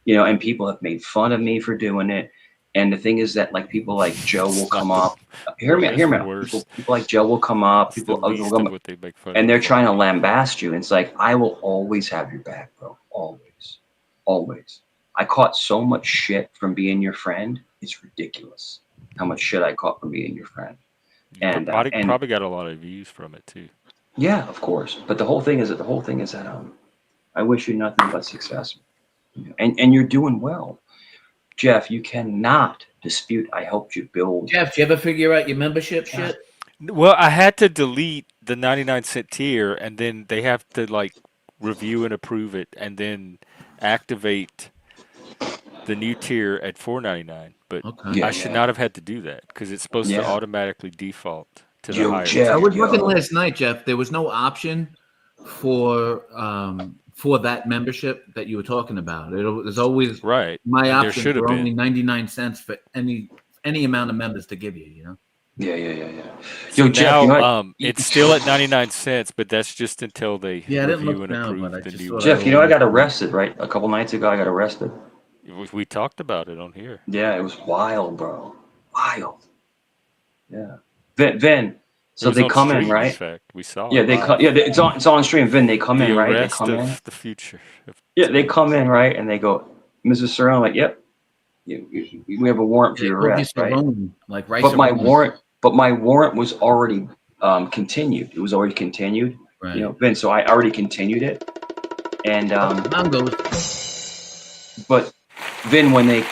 And people have made fun of me for doing it. And the thing is that like people like Joe will It's not come the up. Hear me, it's hear the me out. worst. People like Joe will come up. It's the People others will least come of up, what they make fun of and me they're for. trying to lambast you. And it's like I will always have your back, bro. Always, always. I caught so much shit from being your friend. It's ridiculous how much shit I caught from being your friend. You And probably got a lot of views from it too. yeah, of course. But the whole thing is that I wish you nothing but success. And you're doing well, Jeff. You cannot dispute. I helped you build. Jeff, do you ever figure out your membership Yeah. shit? Well, I had to delete the 99-cent tier, and then they have to like review and approve it, and then activate the new tier at $4.99. But Okay. Yeah, I should yeah, not have had to do that because it's supposed to yeah. automatically default to the Yo, higher Jeff, I was tier. looking yo. last night, Jeff. There was no option for that membership that you were talking about. There's always Right. my And there options should have were been. only 99 cents for any amount of members to give you. You know. Yeah. So Yo, Jeff, you now, know, it's still at 99 cents, but that's just until they Yeah, I didn't review look and now, but I approve the just new thought one. Jeff, you know, I got arrested, right? A couple nights ago, I got arrested. We talked about it on here. Yeah, it was wild, bro. Wild. Yeah. Vin. It So was they on come in, stream, in right? fact. We saw Yeah, it they live. yeah, it's on stream. Vin, they come The in, right? They arrest come in. of the future. Yeah, they come in, right? And they go, Mrs. Serrano, like, yep, we have a warrant for They your called you arrest, right? Cerrone, like Rice. But my warrant was already continued. It was already continued. Right. You know, Vin. So I already continued it. And Time goes. but Vin, when they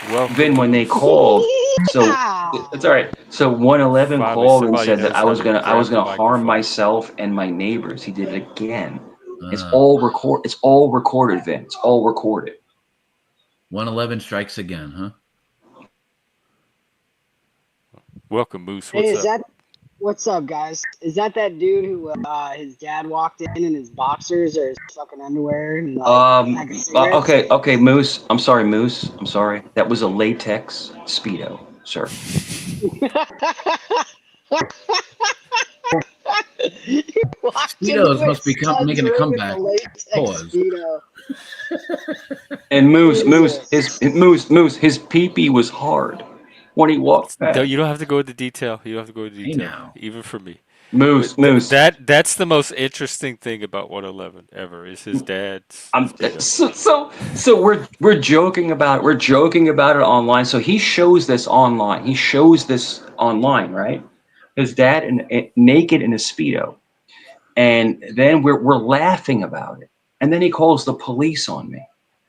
Welcome. called, so it's all right. So 111 Finally, called and somebody said that knows I how was to gonna grab the harm microphone. myself and my neighbors. He did it again. It's all recorded, Vin. It's all recorded. 111 strikes again, huh? Welcome, Moose. Hey, What's up? what's up, guys? Is that dude who his dad walked in his boxers or his fucking underwear and pack of cigarettes? Okay, Moose. I'm sorry, Moose. I'm sorry. That was a latex Speedo, sir. Speedos must be making a comeback. Pause. Speedo. And Moose, Jesus. his pee-pee was hard when he walked past. You don't have to go into detail. You don't have to go into Hey, detail, now. even for me. Moose. That's the most interesting thing about 111 ever is his dad's Speedo. So we're joking about it online. So he shows this online. Right? His dad naked in a Speedo, and then we're laughing about it. And then he calls the police on me.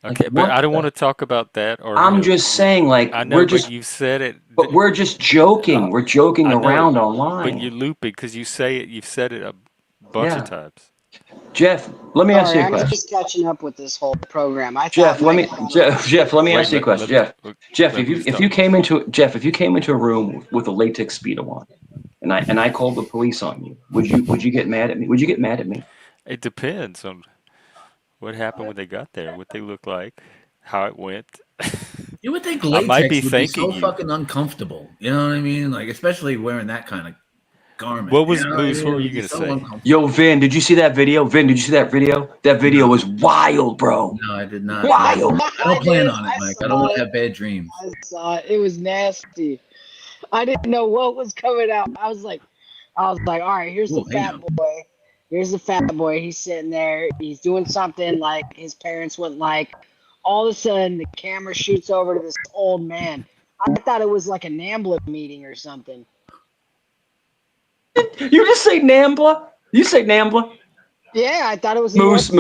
Okay, but I don't want to talk about that or I'm him. just saying, like, I know, but you said it. but we're just joking. We're joking I know, around but online. you're looping because you've said it a bunch of times. Jeff, let me ask you a I'm question. just catching up with this whole program. Jeff, let me ask you a question. Jeff, if you came into a room with a latex Speedo on, and I called the police on you, would you get mad at me? Would you get mad at me? It depends on what happened when they got there, what they look like, how it went. You would think I latex might be would be thanking so you. fucking uncomfortable. You know what I mean? Like, especially wearing that kind of garment. What was you know Moose? I mean? What were you It'd be gonna so say? uncomfortable. Yo, Vin, did you see that video? That video was wild, bro. No, I did not. Wild. I don't plan on it, Mike. I don't want to have bad dreams. I saw it. It was nasty. I didn't know what was coming out. I was like, all right, here's the fat boy. Here's the fat boy. He's sitting there. He's doing something like his parents wouldn't like. All of a sudden, the camera shoots over to this old man. I thought it was like a NAMBLA meeting or something. You just say NAMBLA? You say NAMBLA? Yeah, I thought it was Moose.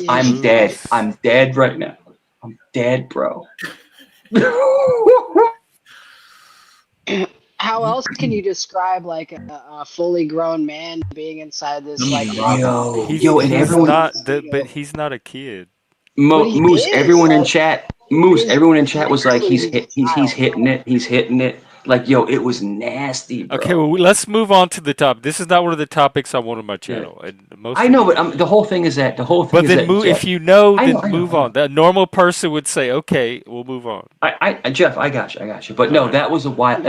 I'm dead. I'm dead right now. I'm dead, bro. How else can you describe like a fully grown man being inside this like He's not a kid. Moose, everyone in chat was like, he's hitting it. Like, yo, it was nasty, bro. Okay, well, let's move on to the top. This is not one of the topics I want on my channel. And I know, but the whole thing is that But then if you know, then move on. That A normal person would say, "Okay, we'll move on." Jeff, I got you. But no, that was a wild.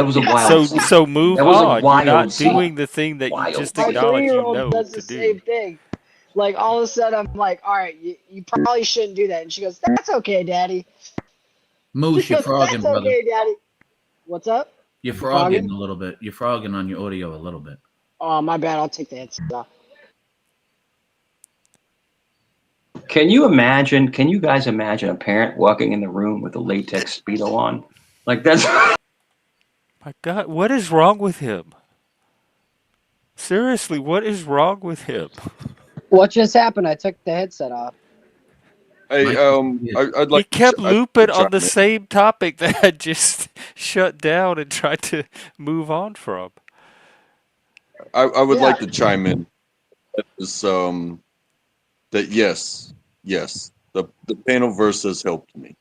So move on. You're not doing the thing that you just my acknowledge you 3-year-old know does to the do. same thing. Like all of a sudden, I'm like, "All right, you probably shouldn't do that." And she goes, "That's okay, Daddy." Moose, you're frogging, That's brother. okay, Daddy. What's up? You're frogging a little bit. You're frogging on your audio a little bit. Oh, my bad. I'll take the headset off. Can you guys imagine a parent walking in the room with a latex Speedo on? Like, that's... My God, what is wrong with him? Seriously, what is wrong with him? What just happened? I took the headset off. Hey, I'd like. He kept looping on the chime in. same topic that I just shut down and tried to move on from. I would like to chime in. That is, that yes, the Panelverse has helped me.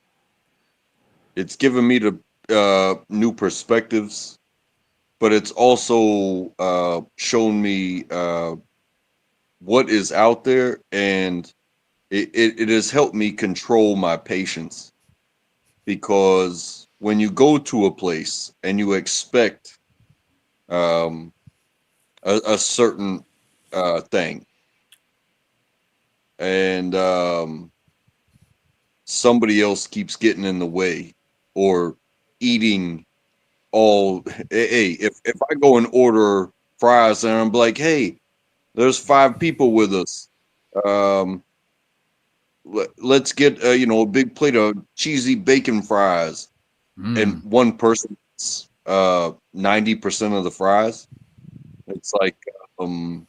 It's given me the new perspectives but it's also shown me what is out there, and it has helped me control my patience, because when you go to a place and you expect um, a certain thing, and somebody else keeps getting in the way or eating all. Hey, if I go and order fries and I'm like, hey, there's 5 people with us, um, let's get a big plate of cheesy bacon fries, and Mm. one person eats 90% of the fries. It's like um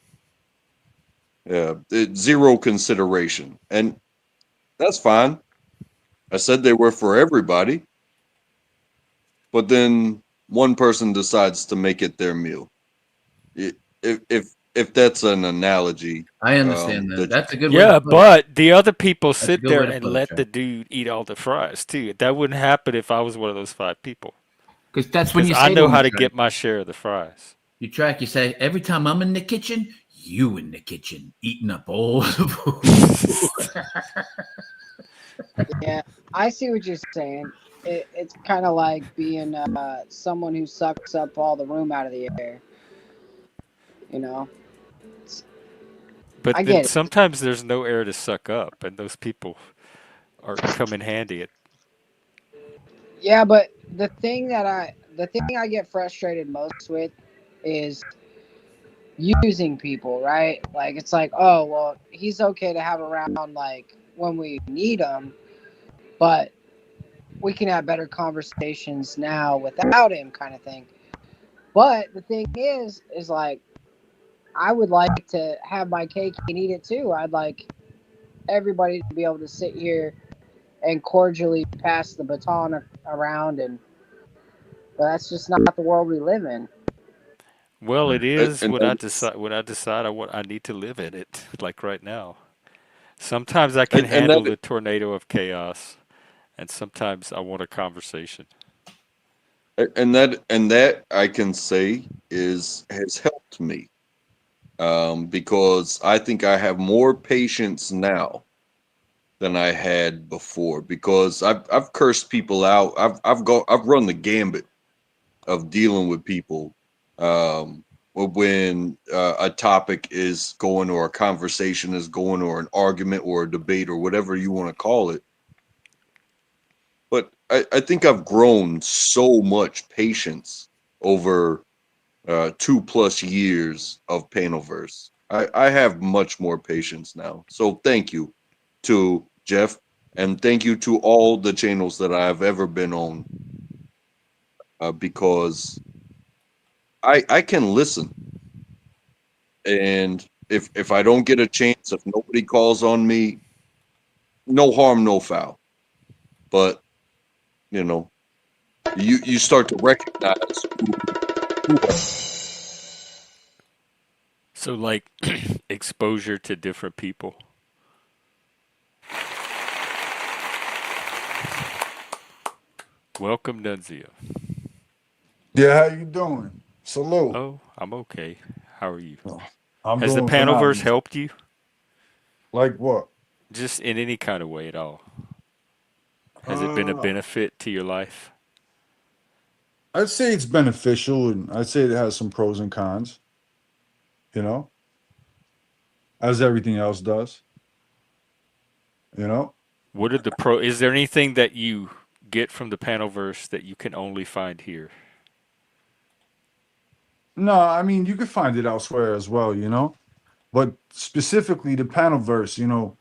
zero consideration, and that's fine. I said they were for everybody, but then one person decides to make it their meal. If that's an analogy, I understand that. that That's a good way to Yeah, put it. but the other people That's a sit good way there to and put it, let the Trey. dude eat all the fries too. That wouldn't happen if I was one of those 5 people. Because that's when Because you I say to know him, how to Trey. get my share of the fries. You track, you say, every time I'm in the kitchen, you in the kitchen, eating up all the food. Yeah, I see what you're saying. It's kind of like being someone who sucks up all the room out of the air. You know, But I then get it. sometimes there's no air to suck up, and those people are come in handy. Yeah, but the thing I get frustrated most with is using people, right? Like it's like, oh well, he's okay to have around like when we need him, but we can have better conversations now without him, kind of thing. But the thing is like I would like to have my cake and eat it too. I'd like everybody to be able to sit here and cordially pass the baton around, and but that's just not the world we live in. Well, it is and when I that's decide I need to live in it, like right now. Sometimes I can and handle that the tornado of chaos, and sometimes I want a conversation. and that I can say has helped me, because I think I have more patience now than I had before, because I've cursed people out. I've run the gambit of dealing with people, when a topic is going, or a conversation is going, or an argument or a debate or whatever you want to call it. But I think I've grown so much patience over 2+ years of Panelverse. I have much more patience now. So thank you to Jeff, and thank you to all the channels that I've ever been on, because I can listen, and if I don't get a chance, if nobody calls on me, no harm, no foul. But you know, you start to recognize who So, like, exposure to different people. Welcome, Nunzio. Yeah, how you doing? Salute. Oh, I'm okay. How are you? Oh, I'm Has the doing Panelverse phenomenal. helped you? Like what? Just in any kind of way at all? Has it been a Uh, benefit to your life? I'd say it's beneficial, and I'd say it has some pros and cons, you know, as everything else does, you know. What are the pro? Is there anything that you get from the Panelverse that you can only find here? No, I mean, you could find it elsewhere as well, you know, but specifically the panel verse, you know,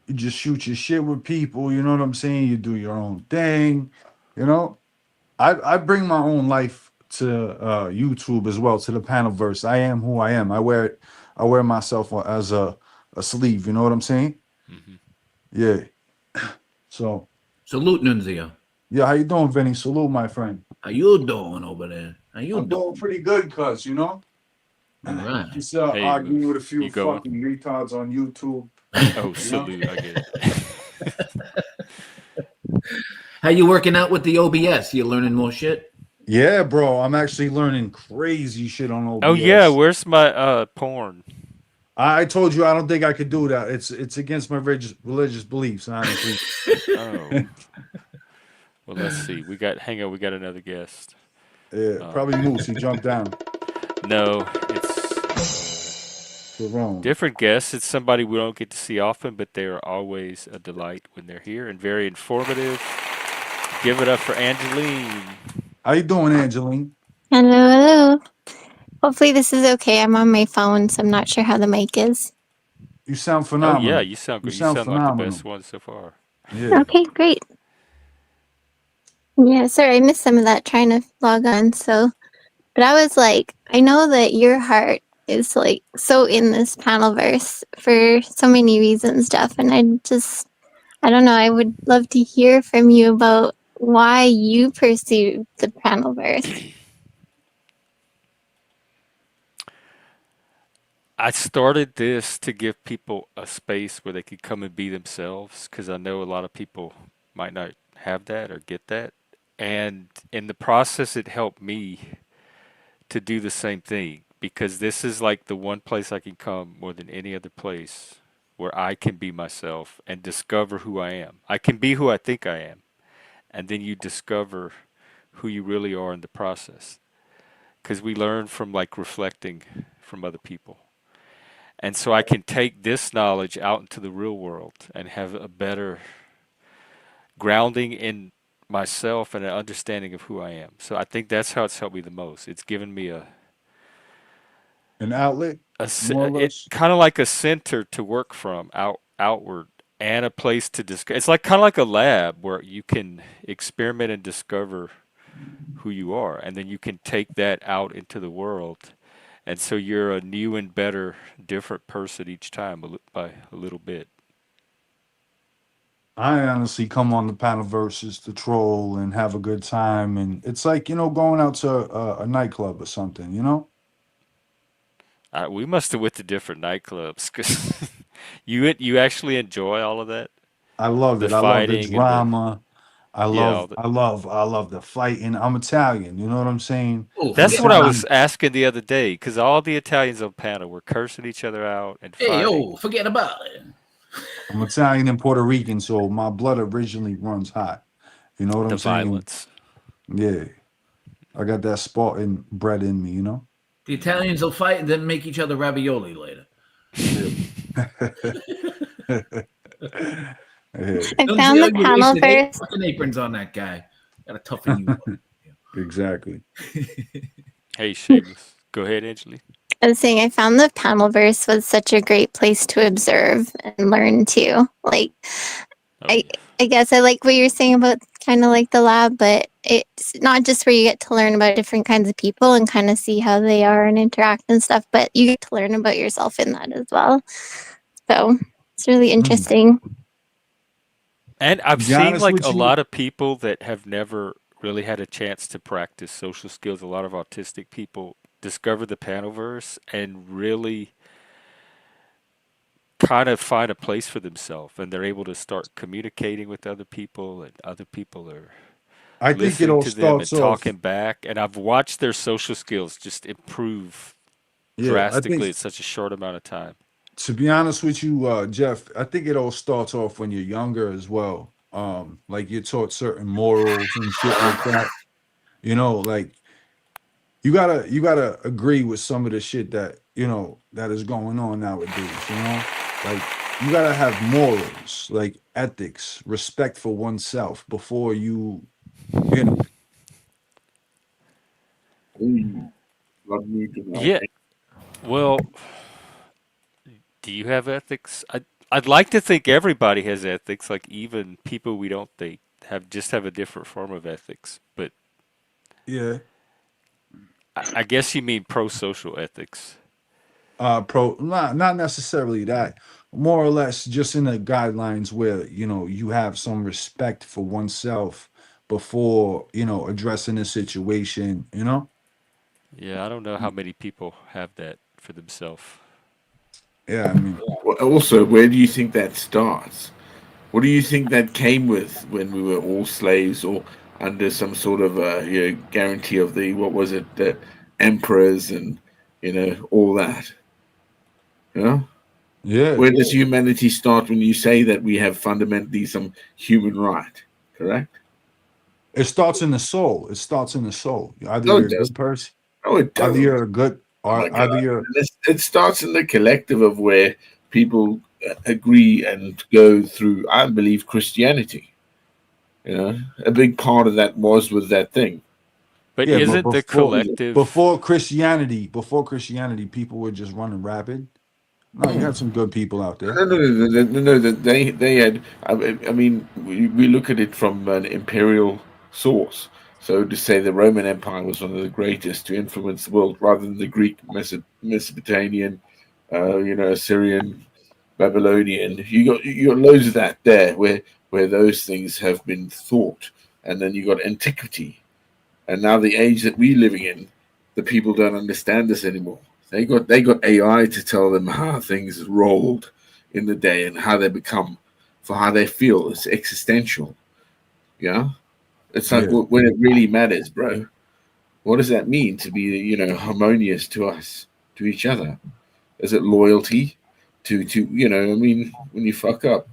you just shoot your shit with people, you know what I'm saying? You do your own thing, you know. I bring my own life to YouTube as well, to the panel verse. I am who I am. I wear myself as a sleeve. You know what I'm saying? Hmm. Yeah. So Salute, Nunzio. yeah, how you doing, Vinny? Salute, my friend. How you doing over there? How you I'm doing doing? pretty good, cuz you know. All right. Just Hey, arguing with a few you going? fucking retards on YouTube. Oh, You know. salute. I get it. How you working out with the OBS? You learning more shit? Yeah, bro. I'm actually learning crazy shit on Oh yeah, OBS. where's my porn? I told you I don't think I could do that. It's against my religious beliefs, honestly. Oh, well, let's see. Hang on, we got another guest. Yeah, Um, probably Moose. He jumped down. no, it's Jerome. different guests. It's somebody we don't get to see often, but they are always a delight when they're here and very informative. Give it up for Angeline. How you doing, Angeline? Hello, hello. Hopefully this is okay. I'm on my phone, so I'm not sure how the mic is. You sound Oh yeah, phenomenal. you sound You good. You sound sound like the phenomenal. best one so far. Yeah. Okay, great. Yeah, sorry, I missed some of that trying to log on. So, but I was like, I know that your heart is like so in this panel verse for so many reasons, Jeff. And I don't know, I would love to hear from you about why you pursued the panel verse. I started this to give people a space where they could come and be themselves because I know a lot of people might not have that or get that. And in the process, it helped me to do the same thing because this is like the one place I can come more than any other place where I can be myself and discover who I am. I can be who I think I am, and then you discover who you really are in the process because we learn from like reflecting from other people. And so I can take this knowledge out into the real world and have a better grounding in myself and an understanding of who I am. So I think that's how it's helped me the most. It's given me An outlet, more or it less. kind of like a center to work from outward and a place to discover. It's like kind of like a lab where you can experiment and discover who you are, and then you can take that out into the world. And so you're a new and better, different person each time by a little bit. I honestly come on the panel verses to troll and have a good time, and it's like going out to a nightclub or something. We must have went to different nightclubs because you actually enjoy all of that, I love the it. I love the fighting and the drama. I yeah. love, I love, I love the fighting. I'm Italian. You know what I'm saying? Oh, That's forget what I about was Italian. asking the other day because all the Italians on panel were cursing each other out and Hey, fighting. oh, forget about it. I'm Italian and Puerto Rican, so my blood originally runs hot. You know what The I'm saying? violence. Yeah, I got that Spartan bread in me. The Italians will fight and then make each other ravioli later. Yeah. Yeah, I found Nunzio, the you're panel wasting 8 verse. fucking aprons on that guy. Gotta toughen you up. exactly. Hey, shameless. Go ahead, Angeli. I was saying I found the panel verse was such a great place to observe and learn too. Like Oh I yeah. I guess I like what you're saying about kind of like the lab, but it's not just where you get to learn about different kinds of people and kind of see how they are and interact and stuff, but you get to learn about yourself in that as well. So it's really Mm. interesting. And To I've be seen honest like a with you, lot of people that have never really had a chance to practice social skills. A lot of autistic people discover the Panelverse and really kind of find a place for themselves, and they're able to start communicating with other people, and other people are I think it listening all to them and starts off. talking back. And I've watched their social skills just improve Yeah, I think drastically in such a short amount of time. to be honest with you, Jeff, I think it all starts off when you're younger as well. Like you're taught certain morals and shit like that. Like you gotta agree with some of the shit that is going on nowadays. Like you gotta have morals, like ethics, respect for oneself before you know. Love me to know. Yeah. Well, do you have ethics? I'd like to think everybody has ethics, like even people we don't think have a different form of ethics. But Yeah. I guess you mean pro-social ethics. Not necessarily that, more or less just in the guidelines where you have some respect for oneself before addressing a situation. Yeah, I don't know how many people have that for themselves. Yeah, I mean, Well, also, where do you think that starts? What do you think that came with when we were all slaves? Or under some sort of guarantee of the what was it, the emperors and all that. You know, Yeah, where does humanity start when you say that we have fundamentally some human right? Correct? it starts in the soul. It starts in the soul. Either No, you're it a good doesn't. person, No, it either doesn't. you're a good, Oh my or God. either you're. It starts in the collective of where people agree and go through, I believe, Christianity. A big part of that was with that thing. But Yeah, but isn't the collective before Christianity, people were just running rapid. No, you had some good people out there. No, they had. I mean, we look at it from an imperial source. So to say the Roman Empire was one of the greatest to influence the world, rather than the Greek, Mesopotamian, Assyrian, Babylonian. You got loads of that there, where those things have been thought, and then you got antiquity, and now the age that we're living in, the people don't understand this anymore. They got AI to tell them how things rolled in the day and how they become, for how they feel. It's existential. Yeah, it's like Yeah, when it really matters, bro. What does that mean to be, harmonious to us, to each other? Is it loyalty to? I mean, when you fuck up,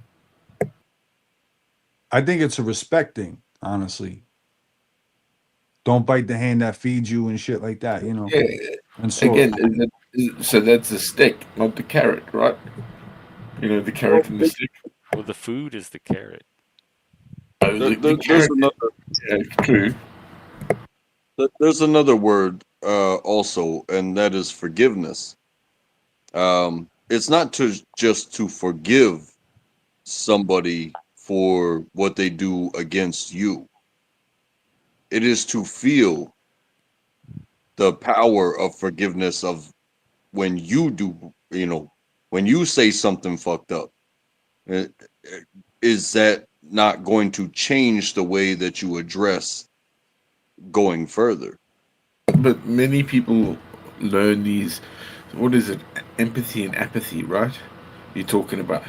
I think it's a respect thing. Honestly, don't bite the hand that feeds you and shit like that. yeah. And so Again, so that's the stick, not the carrot, right? The Well, carrot and the stick. well, the food is the carrot. Oh, the there's carrot, another yeah, true. there's another word also, and that is forgiveness. It's not to just to forgive somebody for what they do against you. It is to feel the power of forgiveness of when you do, when you say something fucked up. Uh, Is that not going to change the way that you address going further? But many people learn these. What is it? Empathy and apathy, right? You're talking about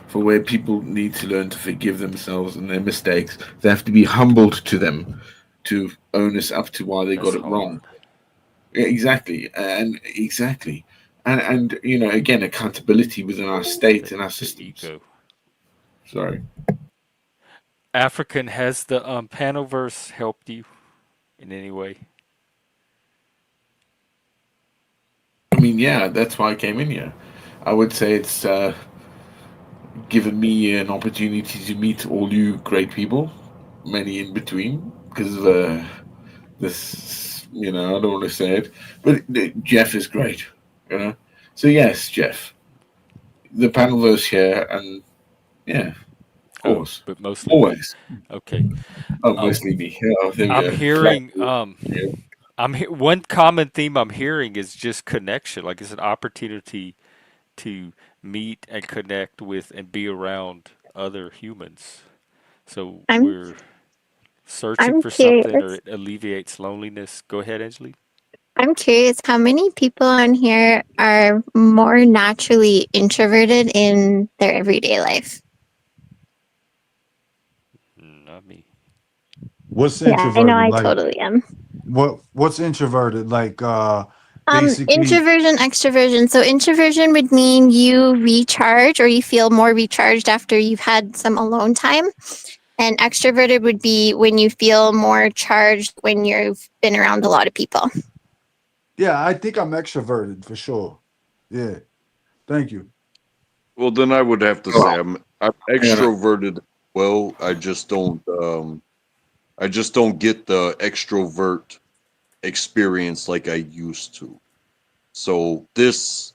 for where people need to learn to forgive themselves and their mistakes. They have to be humbled to them to own us up to why they That's got it wrong. hard. Yeah, exactly, and again, accountability within our state and our The systems. ego. Sorry. African, has the Panelverse helped you in any way? I mean, yeah, that's why I came in here. I would say it's given me an opportunity to meet all you great people, many in between, because this, I don't want to say it, but Jeff is great, you know. So yes, Jeff, the panelverse here, and yeah, of Oh, course, but mostly me. always. Okay. Oh, Uh, mostly me. Oh, there we I'm go. Flat. hearing Yeah. one common theme I'm hearing is just connection. Like it's an opportunity to meet and connect with and be around other humans. So I'm we're searching I'm for something or curious. it alleviates loneliness. Go ahead, Angeli. I'm curious how many people on here are more naturally introverted in their everyday life. Not me. what's Yeah, I know introverted? I Like totally am. what's introverted? Like basically, Introversion, extroversion. So introversion would mean you recharge or you feel more recharged after you've had some alone time. And extroverted would be when you feel more charged when you've been around a lot of people. yeah, I think I'm extroverted for sure. Yeah. Thank you. Well, then I would have to Oh, say I'm hang on. extroverted. Well, I just don't get the extrovert experience like I used to. So this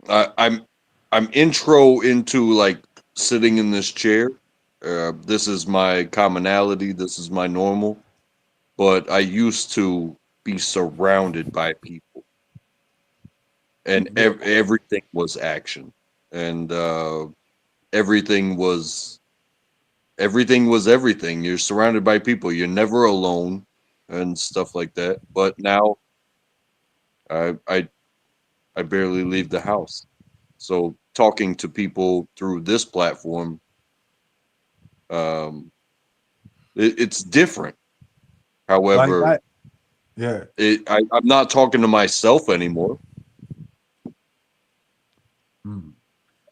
I, I'm I'm intro into like sitting in this chair. This is my commonality. This is my normal. But I used to be surrounded by people, and Yeah. everything was action, and everything was everything was everything. You're surrounded by people. You're never alone, and stuff like that. But now I I I barely leave the house. So talking to people through this platform, um, It's different. Like However, yeah. I'm not talking to myself anymore. Mm.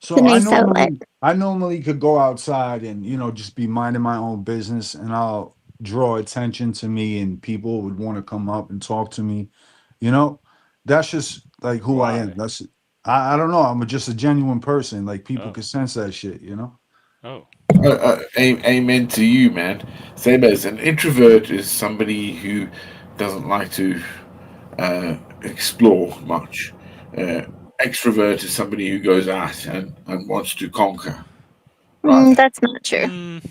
It's a So nice outlet. I normally could go outside and just be minding my own business, and I'll draw attention to me, and people would want to come up and talk to me. You know, that's just like who I am. Why? That's I don't know. I'm just a genuine person. Like people Oh, can sense that shit. You know. oh, Amen to you, man. Same as an introvert is somebody who doesn't like to explore much. Uh, Extrovert is somebody who goes out and wants to conquer. Right. That's not true. mm,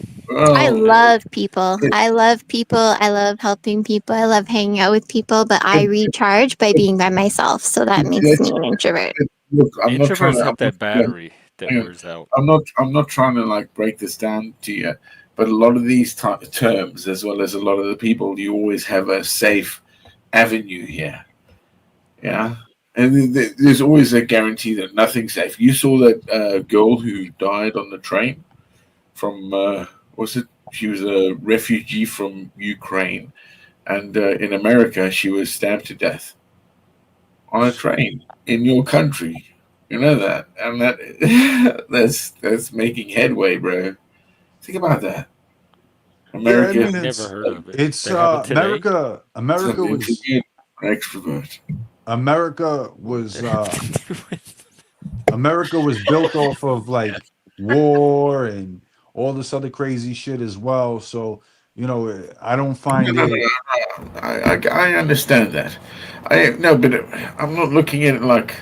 I Well, love people. it, I love people. I love helping people. I love hanging out with people, but I it, recharge by being by myself. So that makes me it's, an introvert. look, I'm not trying introverts to. have that battery that Hang on. wears out. I'm not trying to like break this down to you, but a lot of these terms, as well as a lot of the people, you always have a safe avenue here. Yeah. And there's always a guarantee that nothing's safe. You saw that girl who died on the train from, was it? She was a refugee from Ukraine. And in America, she was stabbed to death on a train in your country. You know that, and that's making headway, bro. Think about that. Yeah, I America mean Never it's heard of it. it's They have it today. America. is an introvert, an extrovert. America What did was that have to do with? America was built off of like war and all this other crazy shit as well. So, I don't No, find no, no, it. no, no. I understand that. I no, but I'm not looking at it like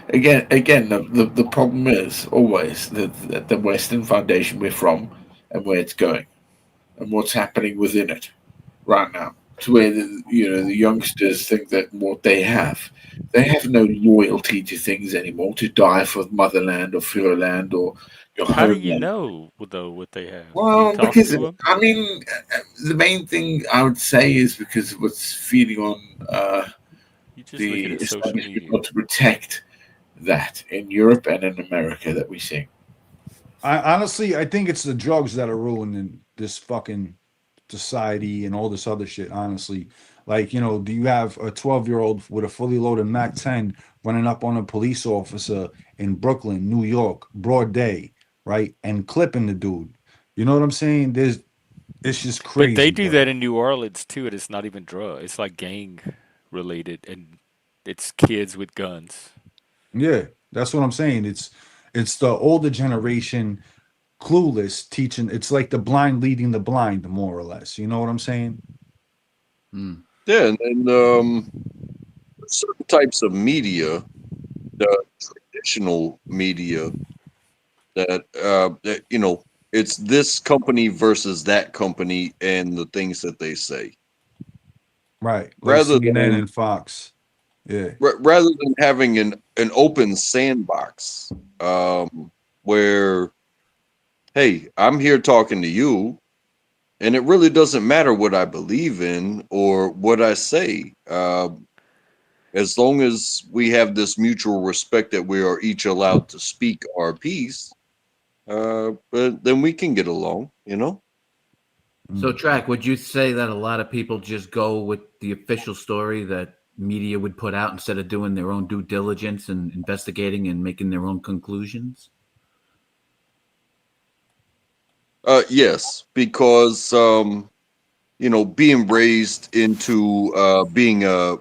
again. The problem is always that the Western foundation we're from and where it's going and what's happening within it right now. To where the youngsters think that what they have no loyalty to things anymore. To die for motherland or for your land or your How do you homeland. know though what they have? Do you Well, talk because to them? I mean, the main thing I would say is because of what's feeding on You just looking the at social establishment media. not to protect that in Europe and in America that we see. I think it's the drugs that are ruining this fucking society and all this other shit. Honestly, like do you have a 12-year-old with a fully loaded Mac 10 running up on a police officer in Brooklyn, New York, broad day, right, and clipping the dude? You know what I'm saying? It's just But they crazy, do bro. that in New Orleans too, and it's not even drug. It's like gang related, and it's kids with guns. Yeah, that's what I'm saying. It's the older generation clueless teaching. It's like the blind leading the blind, more or less. You know what I'm saying? Mm. Yeah, and certain types of media, the traditional media, that it's this company versus that company and the things that they say, Right. Like rather CNN than and Fox. Yeah. rather than having an open sandbox, where, hey, I'm here talking to you, and it really doesn't matter what I believe in or what I say. As long as we have this mutual respect that we are each allowed to speak our piece, but then we can get along, you know? So, Mm. Track, would you say that a lot of people just go with the official story that media would put out instead of doing their own due diligence and investigating and making their own conclusions? Yes, because being raised into being a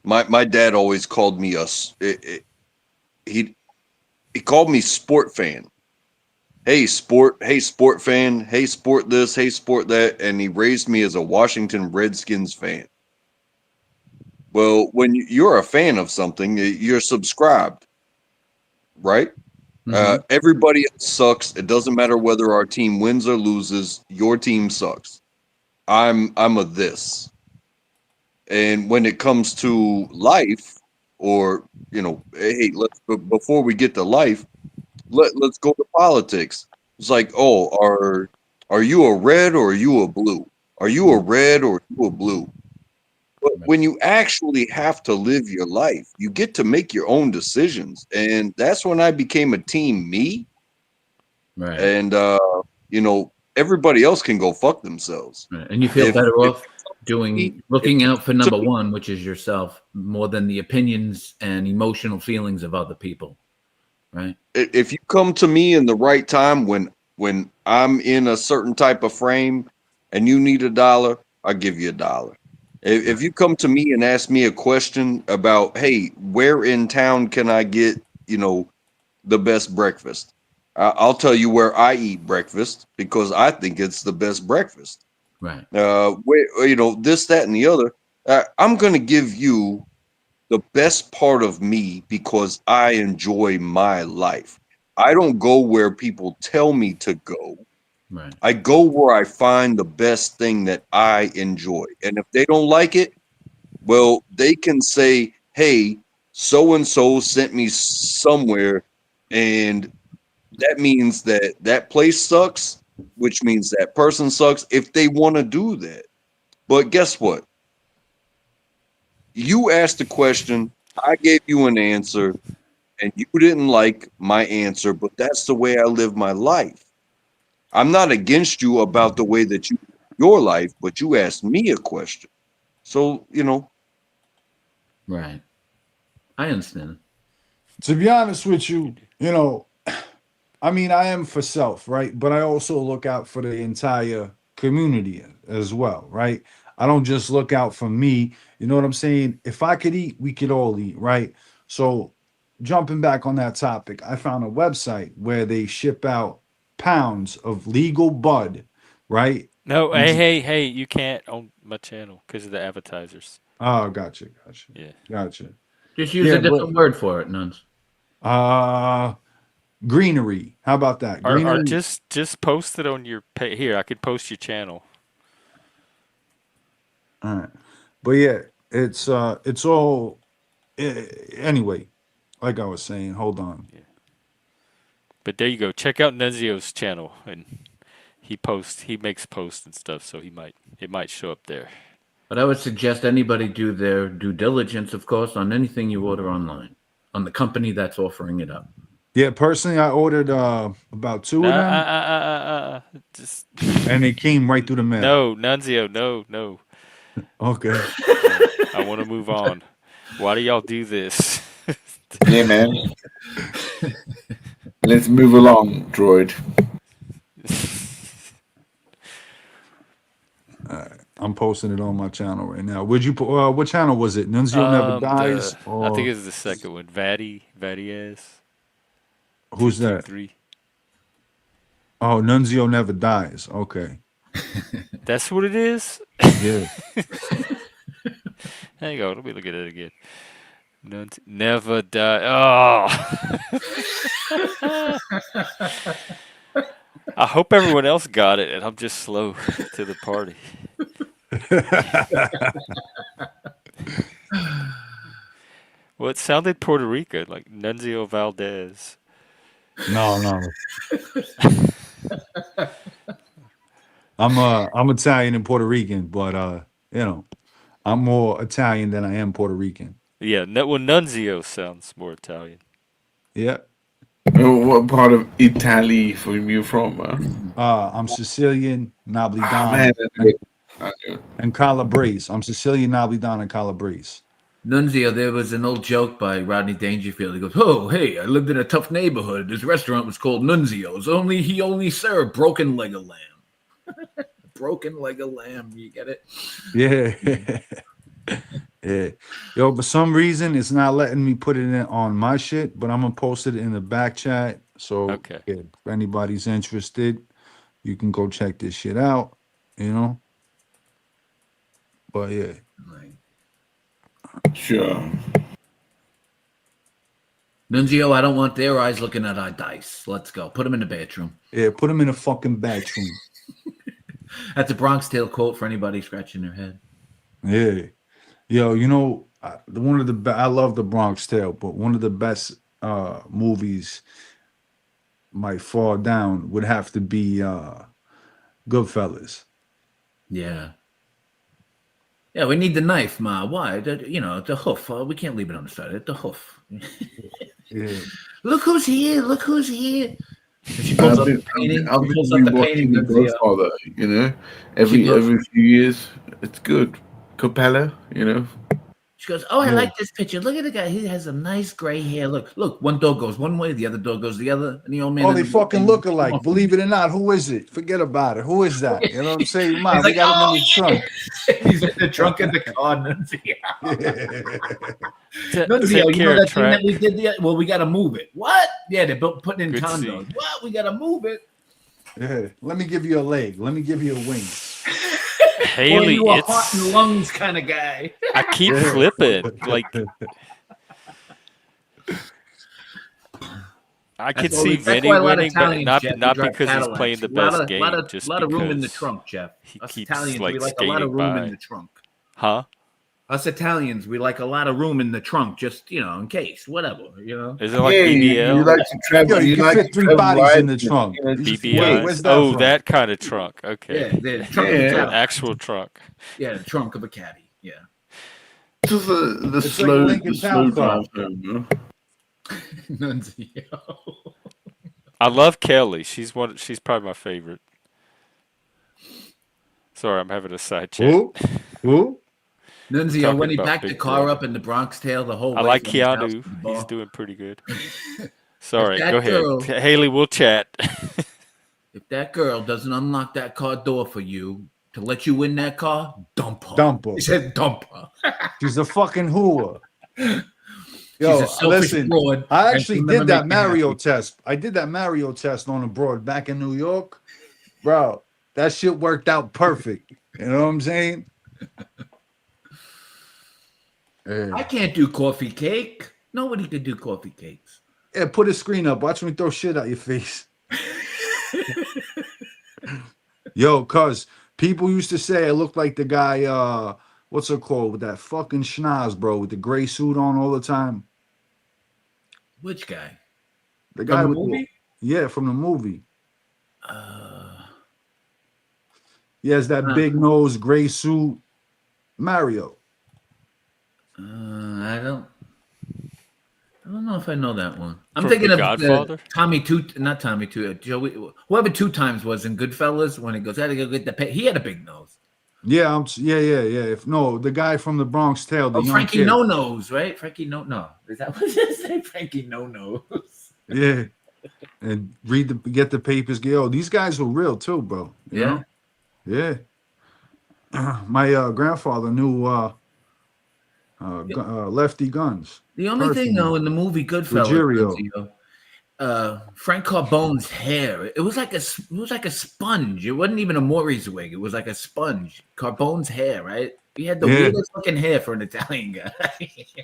my dad always called me he he called me sport fan. Hey sport fan, hey sport this, hey sport that, and he raised me as a Washington Redskins fan. Well, when you're a fan of something, you're subscribed, right? Mm-hmm. Everybody else sucks. It doesn't matter whether our team wins or loses. Your team sucks. I'm a this. And when it comes to life, or hey, before we get to life, let's go to politics. It's like, oh, are you a red or are you a blue? Are you a red or are you a blue? But when you actually have to live your life, you get to make your own decisions. And that's when I became a team me. Right. And you know, everybody else can go fuck themselves. Right. And you feel If better if off looking out for to number me, one, which is yourself, more than the opinions and emotional feelings of other people. Right. if you come to me in the right time when I'm in a certain type of frame and you need $1, I'll give you $1. If you come to me and ask me a question about, hey, where in town can I get, the best breakfast? I'll tell you where I eat breakfast because I think it's the best breakfast. Right. This, that, and the other. I'm going to give you the best part of me because I enjoy my life. I don't go where people tell me to go. Right. I go where I find the best thing that I enjoy. And if they don't like it, well, they can say, hey, so and so sent me somewhere, and that means that place sucks, which means that person sucks if they want to do that. But guess what? You asked a question, I gave you an answer, and you didn't like my answer, but that's the way I live my life. I'm not against you about the way that you live your life, but you asked me a question. So, Right. I understand. To be honest with you, I mean, I am for self, right? But I also look out for the entire community as well, right? I don't just look out for me. You know what I'm saying? If I could eat, we could all eat, right? So, jumping back on that topic, I found a website where they ship out pounds of legal bud, right? No, And hey, you can't on my channel because of the advertisers. oh, gotcha. Yeah. Gotcha. Just use Yeah, a but different word for it, Nuns. greenery. How about that? Or Greenery. just post it on your page. Here, I could post your channel. All right. But yeah, it's all anyway, like I was saying, hold on. Yeah. But there you go. Check out Nunzio's channel, and he makes posts and stuff, so it might show up there. But I would suggest anybody do their due diligence, of course, on anything you order online, on the company that's offering it up. Yeah, personally I ordered about two of them Just and it came right through the mail. no, Nunzio, no. Okay. No. I want to move on. Why do y'all do this? Yeah, man. Let's move along, droid. I'm posting it on my channel right now. Would you what channel was it? Nunzio Never Dies I think or it's the second one. Vadiaz who's that? 223. Oh, Nunzio Never Dies. Okay. That's what it is. Yeah. Hang on, let me look at it again. Never die. Oh. I hope everyone else got it, and I'm just slow to the party. Well, it sounded Puerto Rican, like Nunzio Valdez. No. I'm Italian and Puerto Rican, but I'm more Italian than I am Puerto Rican. Yeah, well, Nunzio sounds more Italian. Yeah. What part of Italy from you from? I'm Sicilian, Man, Napolitan, that's good. and Calabrese. I'm Sicilian, Napolitan, and Calabrese. Nunzio, there was an old joke by Rodney Dangerfield. He goes, "Oh, hey, I lived in a tough neighborhood. This restaurant was called Nunzio's. He only served broken leg of lamb. Broken leg of lamb. You get it? Yeah. Yeah. Yo, for some reason, it's not letting me put it in on my shit, but I'm going to post it in the back chat. So, Okay. yeah, if anybody's interested, you can go check this shit out, But, yeah. Sure. Nunzio, I don't want their eyes looking at our dice. Let's go. Put them in the bathroom. Yeah, put them in a fucking bathroom. That's a Bronx Tale quote for anybody scratching their head. Yeah. Yo, one of the I love the Bronx Tale, but one of the best movies might fall down would have to be Goodfellas. Yeah. Yeah, we need the knife, Ma. Why? The hoof. We can't leave it on the side. The hoof. Yeah. Look who's here. Look who's here. She pulls up the I've painting. been She pulls up the painting. rewatching The Nunzio. Godfather. You know, She goes. every few years, it's good. Capella, you know. She goes, "Oh, I Yeah. like this picture. Look at the guy. He has a nice gray hair. Look. One dog goes one way, the other dog goes the other, and the old man. Oh, they fucking look Come alike. on. Believe it or not, who is it? Forget about it. Who is that? You know what I'm saying? Man, He's we like, got him "Oh, in the trunk. He's in the trunk of the car. Nunzio. Take Nunzio, you know care, that thing that track. we did? Well, we got to move it. What? Yeah, they're putting in Good condos. scene. What? We got to move it. Yeah. Let me give you a leg. Let me give you a wing. Boy, Haley, you a heart and it's lungs kind of guy. I keep flipping. Like I could That's why, see that's Vinny why a lot of winning, but Italians, Jeff, we not drive because he's Cadillacs. playing the A lot best of, game, just lot of room in the because trunk, Jeff. he Us keeps Italians, like we like a lot skating of room by. in the trunk. Huh? Us Italians, we like a lot of room in the trunk, just in case, whatever, Is it like Yeah, you BBL? like to travel. Yo, you can like fit to 3 travel bodies in light, the trunk. you know, just wait. BBIs? Where's that Oh, from? that kind of trunk. Okay. Yeah, the trunk of a Yeah. The Cadillac. actual trunk. Yeah, the trunk of a caddy. Yeah. Just the It's like a slow Lincoln Town drive car. home, you know? Nunzio. I love Kelly. She's probably my favorite. Sorry, I'm having a side chat. Who? Nunzio, Talking when he about backed the Big car Brother. up in the Bronx Tale the whole I way like from his house Keanu. to the He's bar. doing pretty good. Sorry, that go ahead. girl- Haley, we'll chat. If that girl doesn't unlock that car door for you to let you in that car, dump her. Dump her. He said dump her. She's a fucking hooer. She's Yo, a selfish listen, broad. I and actually she'll never did that make you Mario happy. test. I did that Mario test on abroad back in New York. Bro, that shit worked out perfect. You know what I'm saying? I can't do coffee cake. Nobody could do coffee cakes. Yeah, put a screen up. Watch me throw shit out your face. Yo, cuz people used to say I look like the guy, what's it called, with that fucking schnoz, bro, with the gray suit on all the time. Which guy? The From guy the with movie? yeah, from the movie. He has that big nose, gray suit. Mario. I don't know if I know that one. I'm From thinking The of Godfather? not Tommy Two, Joey, whoever Two Times was in Goodfellas when he goes, I had to go get the pay. He had a big nose. Yeah, yeah. If no, the guy from the Bronx Tale, the young Frankie kid. No Nose, right? Frankie No. Is that what his name? Frankie No Nose. Yeah. And get the papers. Yo, these guys were real too, bro. You know? Yeah. My grandfather knew Lefty Guns. The only thing though in the movie Ruggiero. Goodfellas, Frank Carbone's hair, it was like a sponge. It wasn't even a Maury's wig. It was like a sponge. Carbone's hair, right? He had the weirdest looking hair for an Italian guy.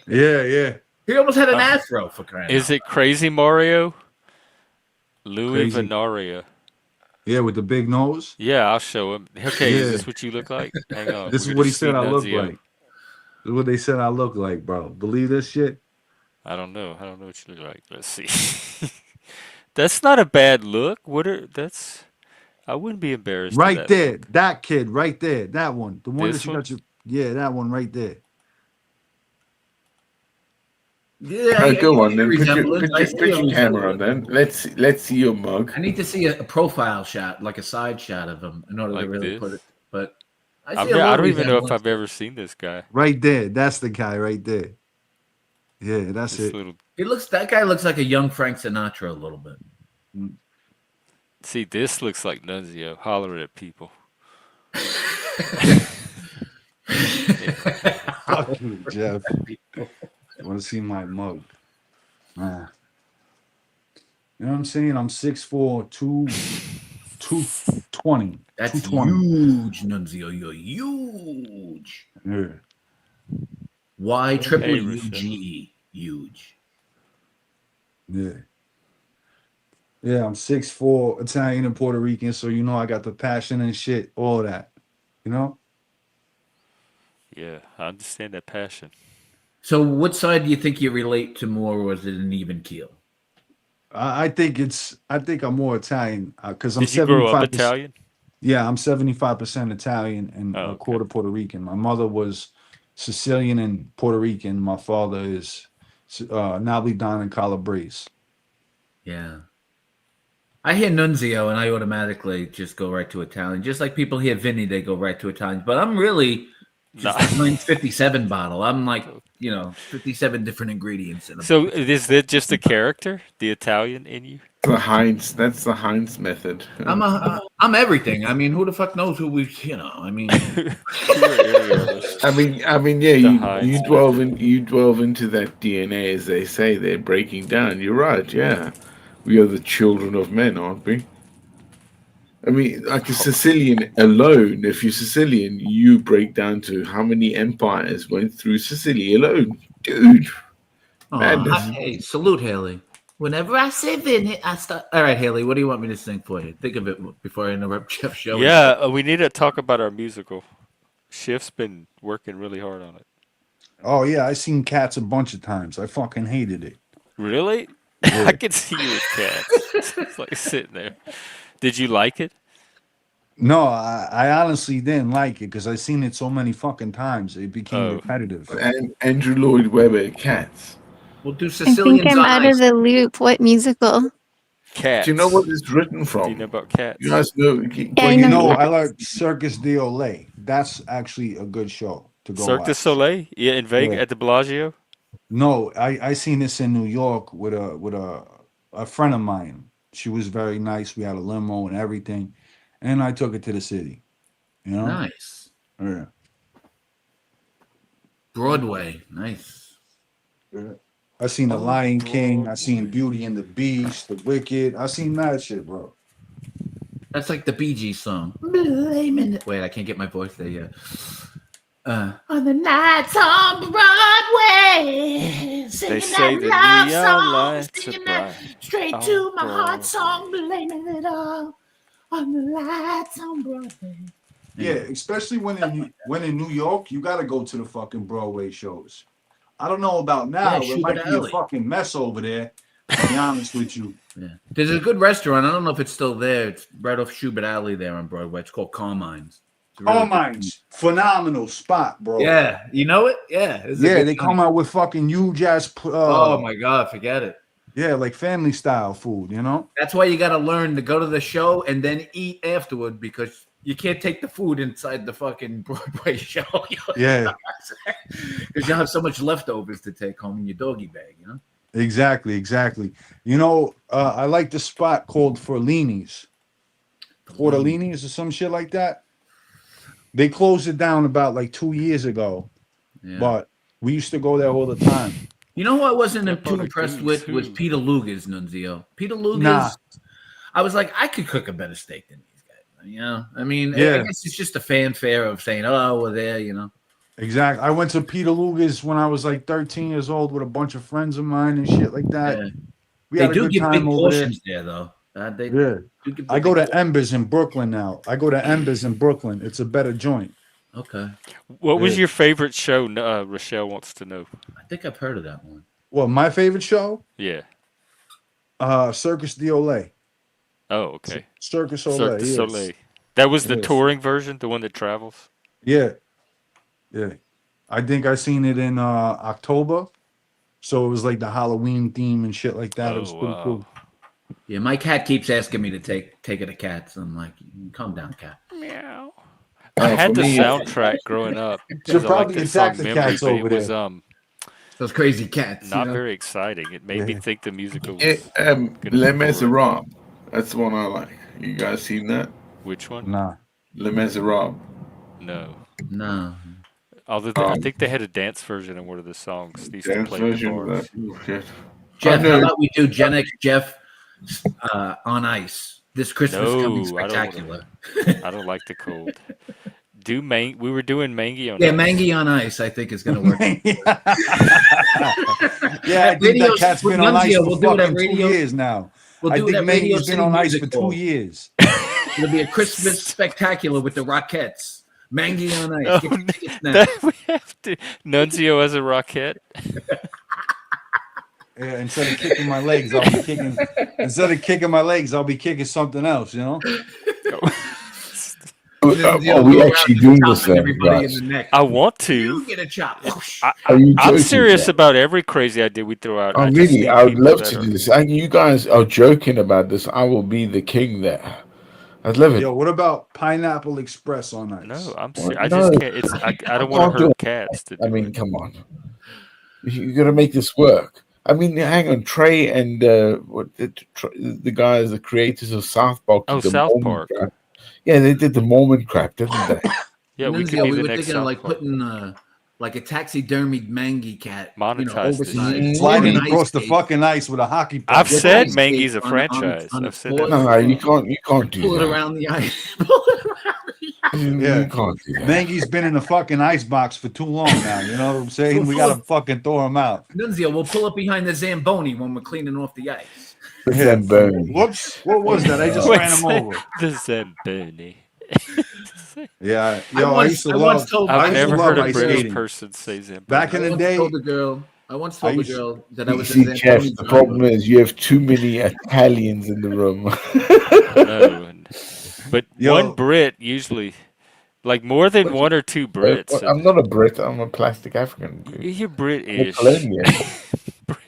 Yeah. He almost had an afro for crying Is out it Crazy Mario? Louis Crazy. Vanaria. Yeah, with the big nose. Yeah, I'll show him. Okay, Yeah. Is this what you look like? Hang on. This we're is what he gonna said see I look Nunzio. like. This is what they said I look like, bro. Believe this shit? I don't know. I don't know what you look like. Let's see. That's not a bad look. I wouldn't be embarrassed. Right of that there. look. That kid right there. That one. The one This that you one? got your. Yeah, that one right there. Yeah, Go on then. resemblance. I see Put a your camera resemblance. on then. Let's see your mug. I need to see a profile shot, like a side shot of him, in order Like to really this? put it. But I I see a little don't even know if resemblance. I've ever seen this guy. Right there. That's the guy right there. Yeah, that's This it. little. That guy looks like a young Frank Sinatra a little bit. See, this looks like Nunzio hollering at people. Fuck you, Jeff. I want to see my mug. You know what I'm saying? I'm 6'4", 220. That's 220. huge, Nunzio. You're huge. Yeah. Y triple Hey, U Rochelle. G E. Huge. Yeah. Yeah, I'm 6'4", Italian and Puerto Rican, so you know I got the passion and shit, all that. You know? Yeah, I understand that passion. So, what side do you think you relate to more, or was it an even keel? I think I'm more Italian because I'm Did you grow up 75%. Italian? Yeah, I'm 75% Italian and Oh, a okay. quarter Puerto Rican. My mother was Sicilian and Puerto Rican. My father is Napolitan and Calabrese. Yeah. I hear Nunzio and I automatically just go right to Italian. Just like people hear Vinny, they go right to Italian. But I'm really just Nah. the Heinz 57 bottle. I'm like, 57 different ingredients in a So is that just a character, the Italian in you? The Heinz. That's the Heinz method. I'm everything. I mean, who the fuck knows who we? I mean, You're aerialist. I mean, yeah. The You Heinz you delve into that DNA, as they say. They're breaking down. You're right. Yeah, we are the children of men, aren't we? I mean, like a Sicilian alone. If you're Sicilian, you break down to how many empires went through Sicily alone, dude. Madness. hey, salute Haley. Whenever I say Vinny, I start. All right, Haley, what do you want me to sing for you? Think of it before I interrupt Jeff's show. Yeah, we need to talk about our musical. Shift's been working really hard on it. Oh yeah, I seen Cats a bunch of times. I fucking hated it. Really? Yeah. I could see you with Cats. It's like sitting there. Did you like it? No, I honestly didn't like it because I seen it so many fucking times. It became Oh. repetitive. And Andrew Lloyd Webber, Cats. We'll do I Sicilians think I'm on out Ice. of the loop. What musical? Cats. Do you know what it's written Do from? you know about Cats? You guys know. I know. No, I like Circus de Olay. That's actually a good show to go Cirque du watch. Soleil? Yeah, in Vegas Yeah. at the Bellagio? No, I seen this in New York with a friend of mine. She was very nice. We had a limo and everything, and I took it to the city. You know, Nice. yeah. Broadway. Nice. I seen The Lion King. I seen Beauty and the Beast, The Wicked. I seen that shit, bro. That's like the Bee Gees song. Wait, I can't get my voice there yet. On the nights on Broadway, singing They say that the love neon song, lights are singing that bright straight on to my heart Broadway. song, blaming it all on the lights on Broadway. Yeah, especially when in New York, you gotta go to the fucking Broadway shows. I don't know about now. Yeah, It might be a Schubert Alley. fucking mess over there. To be honest with you. Yeah. There's a good restaurant. I don't know if it's still there. It's right off Schubert Alley there on Broadway. It's called Carmine's. It's a really good- Carmine's, phenomenal spot, bro. Yeah, you know it? Yeah. it's a Yeah, good they time. come out with fucking huge ass. Oh my God, forget it. Yeah, like family style food, you know? That's why you got to learn to go to the show and then eat afterward because you can't take the food inside the fucking Broadway show. Yeah, Because you'll have so much leftovers to take home in your doggy bag, you know? exactly. You know, I like the spot called Forlini's. Tortellinis or some shit like that. They closed it down about like 2 years ago, Yeah. but we used to go there all the time. You know who I wasn't That too part of impressed goose, with was who? Peter Luger's, Nunzio. Peter Luger's, Nah. I was like, I could cook a better steak than these guys. You know? I mean, I Yeah. guess it's just a fanfare of saying, oh, we're there, you know? Exactly. I went to Peter Luger's when I was like 13 years old with a bunch of friends of mine and shit like that. Yeah. We They had a do good give big time over there. portions there, though. They Yeah. do give I big go to portions. Embers in Brooklyn now. It's a better joint. Okay. What was Yeah. your favorite show? Rochelle wants to know. I think I've heard of that one. Well, my favorite show, Yeah. Circus de Olay. Oh, okay. Circus Cirque Olay. du Yes. Soleil. That was the Yes. touring version, the one that travels. Yeah. I think I seen it in October. So it was like the Halloween theme and shit like that. It was Oh, pretty wow. cool. Yeah, my cat keeps asking me to take it to Cats. I'm like, calm down, cat. Meow. I Oh, had for the me, soundtrack growing up. Should 'Cause I like probably that attack song the Memory, cats but over it was there. Those crazy cats. not you know? very exciting. It made me Yeah. think the musical was Les Miserables. That's the one I like. You guys seen that? which one? Nah. Les Miserables. No. No. Although I think they had a dance version of one of the songs. They used to Dance play at the version of bars. that. Oh, shit. Jeff, I know. how about we do Gen X Jeff on ice this Christmas No, coming I don't wanna- spectacular? I don't like the cold. We were doing Mangy on Yeah, Ice. Mangy on ice, I think is going to work. Yeah, I think Radio that cat's with been on ice Nunzio, for we'll do it at fucking 2 radio. years now. We'll I do it think at Radio Mangy's been City on ice Music for 2 Hall. years. It'll be a Christmas spectacular with the Rockettes. Mangy on ice. Oh, Get your tickets now. that we have to. Nunzio as a Rockette. Yeah, instead of kicking my legs, I'll be kicking. Instead of kicking my legs, I'll be kicking something else. You know. Are we actually doing this then, everybody in guys? the neck. I want to. You get a chop. Are you I'm joking, serious Jack? about every crazy idea we throw out. Oh, I just really? need I would people love that to are. do this. And you guys are joking about this. I will be the king there. I'd love it. Yo, what about Pineapple Express on ice? No, I'm Well, serious. I no, just can't. It's I don't want can't to do hurt it. cats to I do mean, it. come on. You got to make this work. I mean, hang on. Trey and the guys, the creators of South Park, Oh, did the South Mormon Park. crap. Yeah, they did the Mormon crap, didn't they? Yeah, we could Nunzio, be we the were next thinking of South like Park. putting like a taxidermied mangy cat, Monetize this oversized, shit. Sliding on an across ice the skate. fucking ice with a hockey puck. I've With said ice Mangy's skates a on franchise. the I've said that. No, you can't do Pull it that. around the ice. Pull it around the ice. You Yeah. can't do that. Mangy's been in the fucking ice box for too long now. You know what I'm saying? We gotta fucking throw him out. Nunzio, we'll pull up behind the Zamboni when we're cleaning off the ice. The Yeah. Zamboni. Whoops. What was that? I just Wait, ran him say over. the Zamboni. Yeah. Yo, I used to love. I've I used to never love heard a ice British skating. person say Zamboni. Back in the day, I once told the girl that I You was see, a Jeff, Zamboni the driver. problem is you have too many Italians in the room. No, but Yo. one Brit usually, like more than one or two Brits. I'm not a Brit. I'm a plastic African. Dude. You're I'm a British. colonial.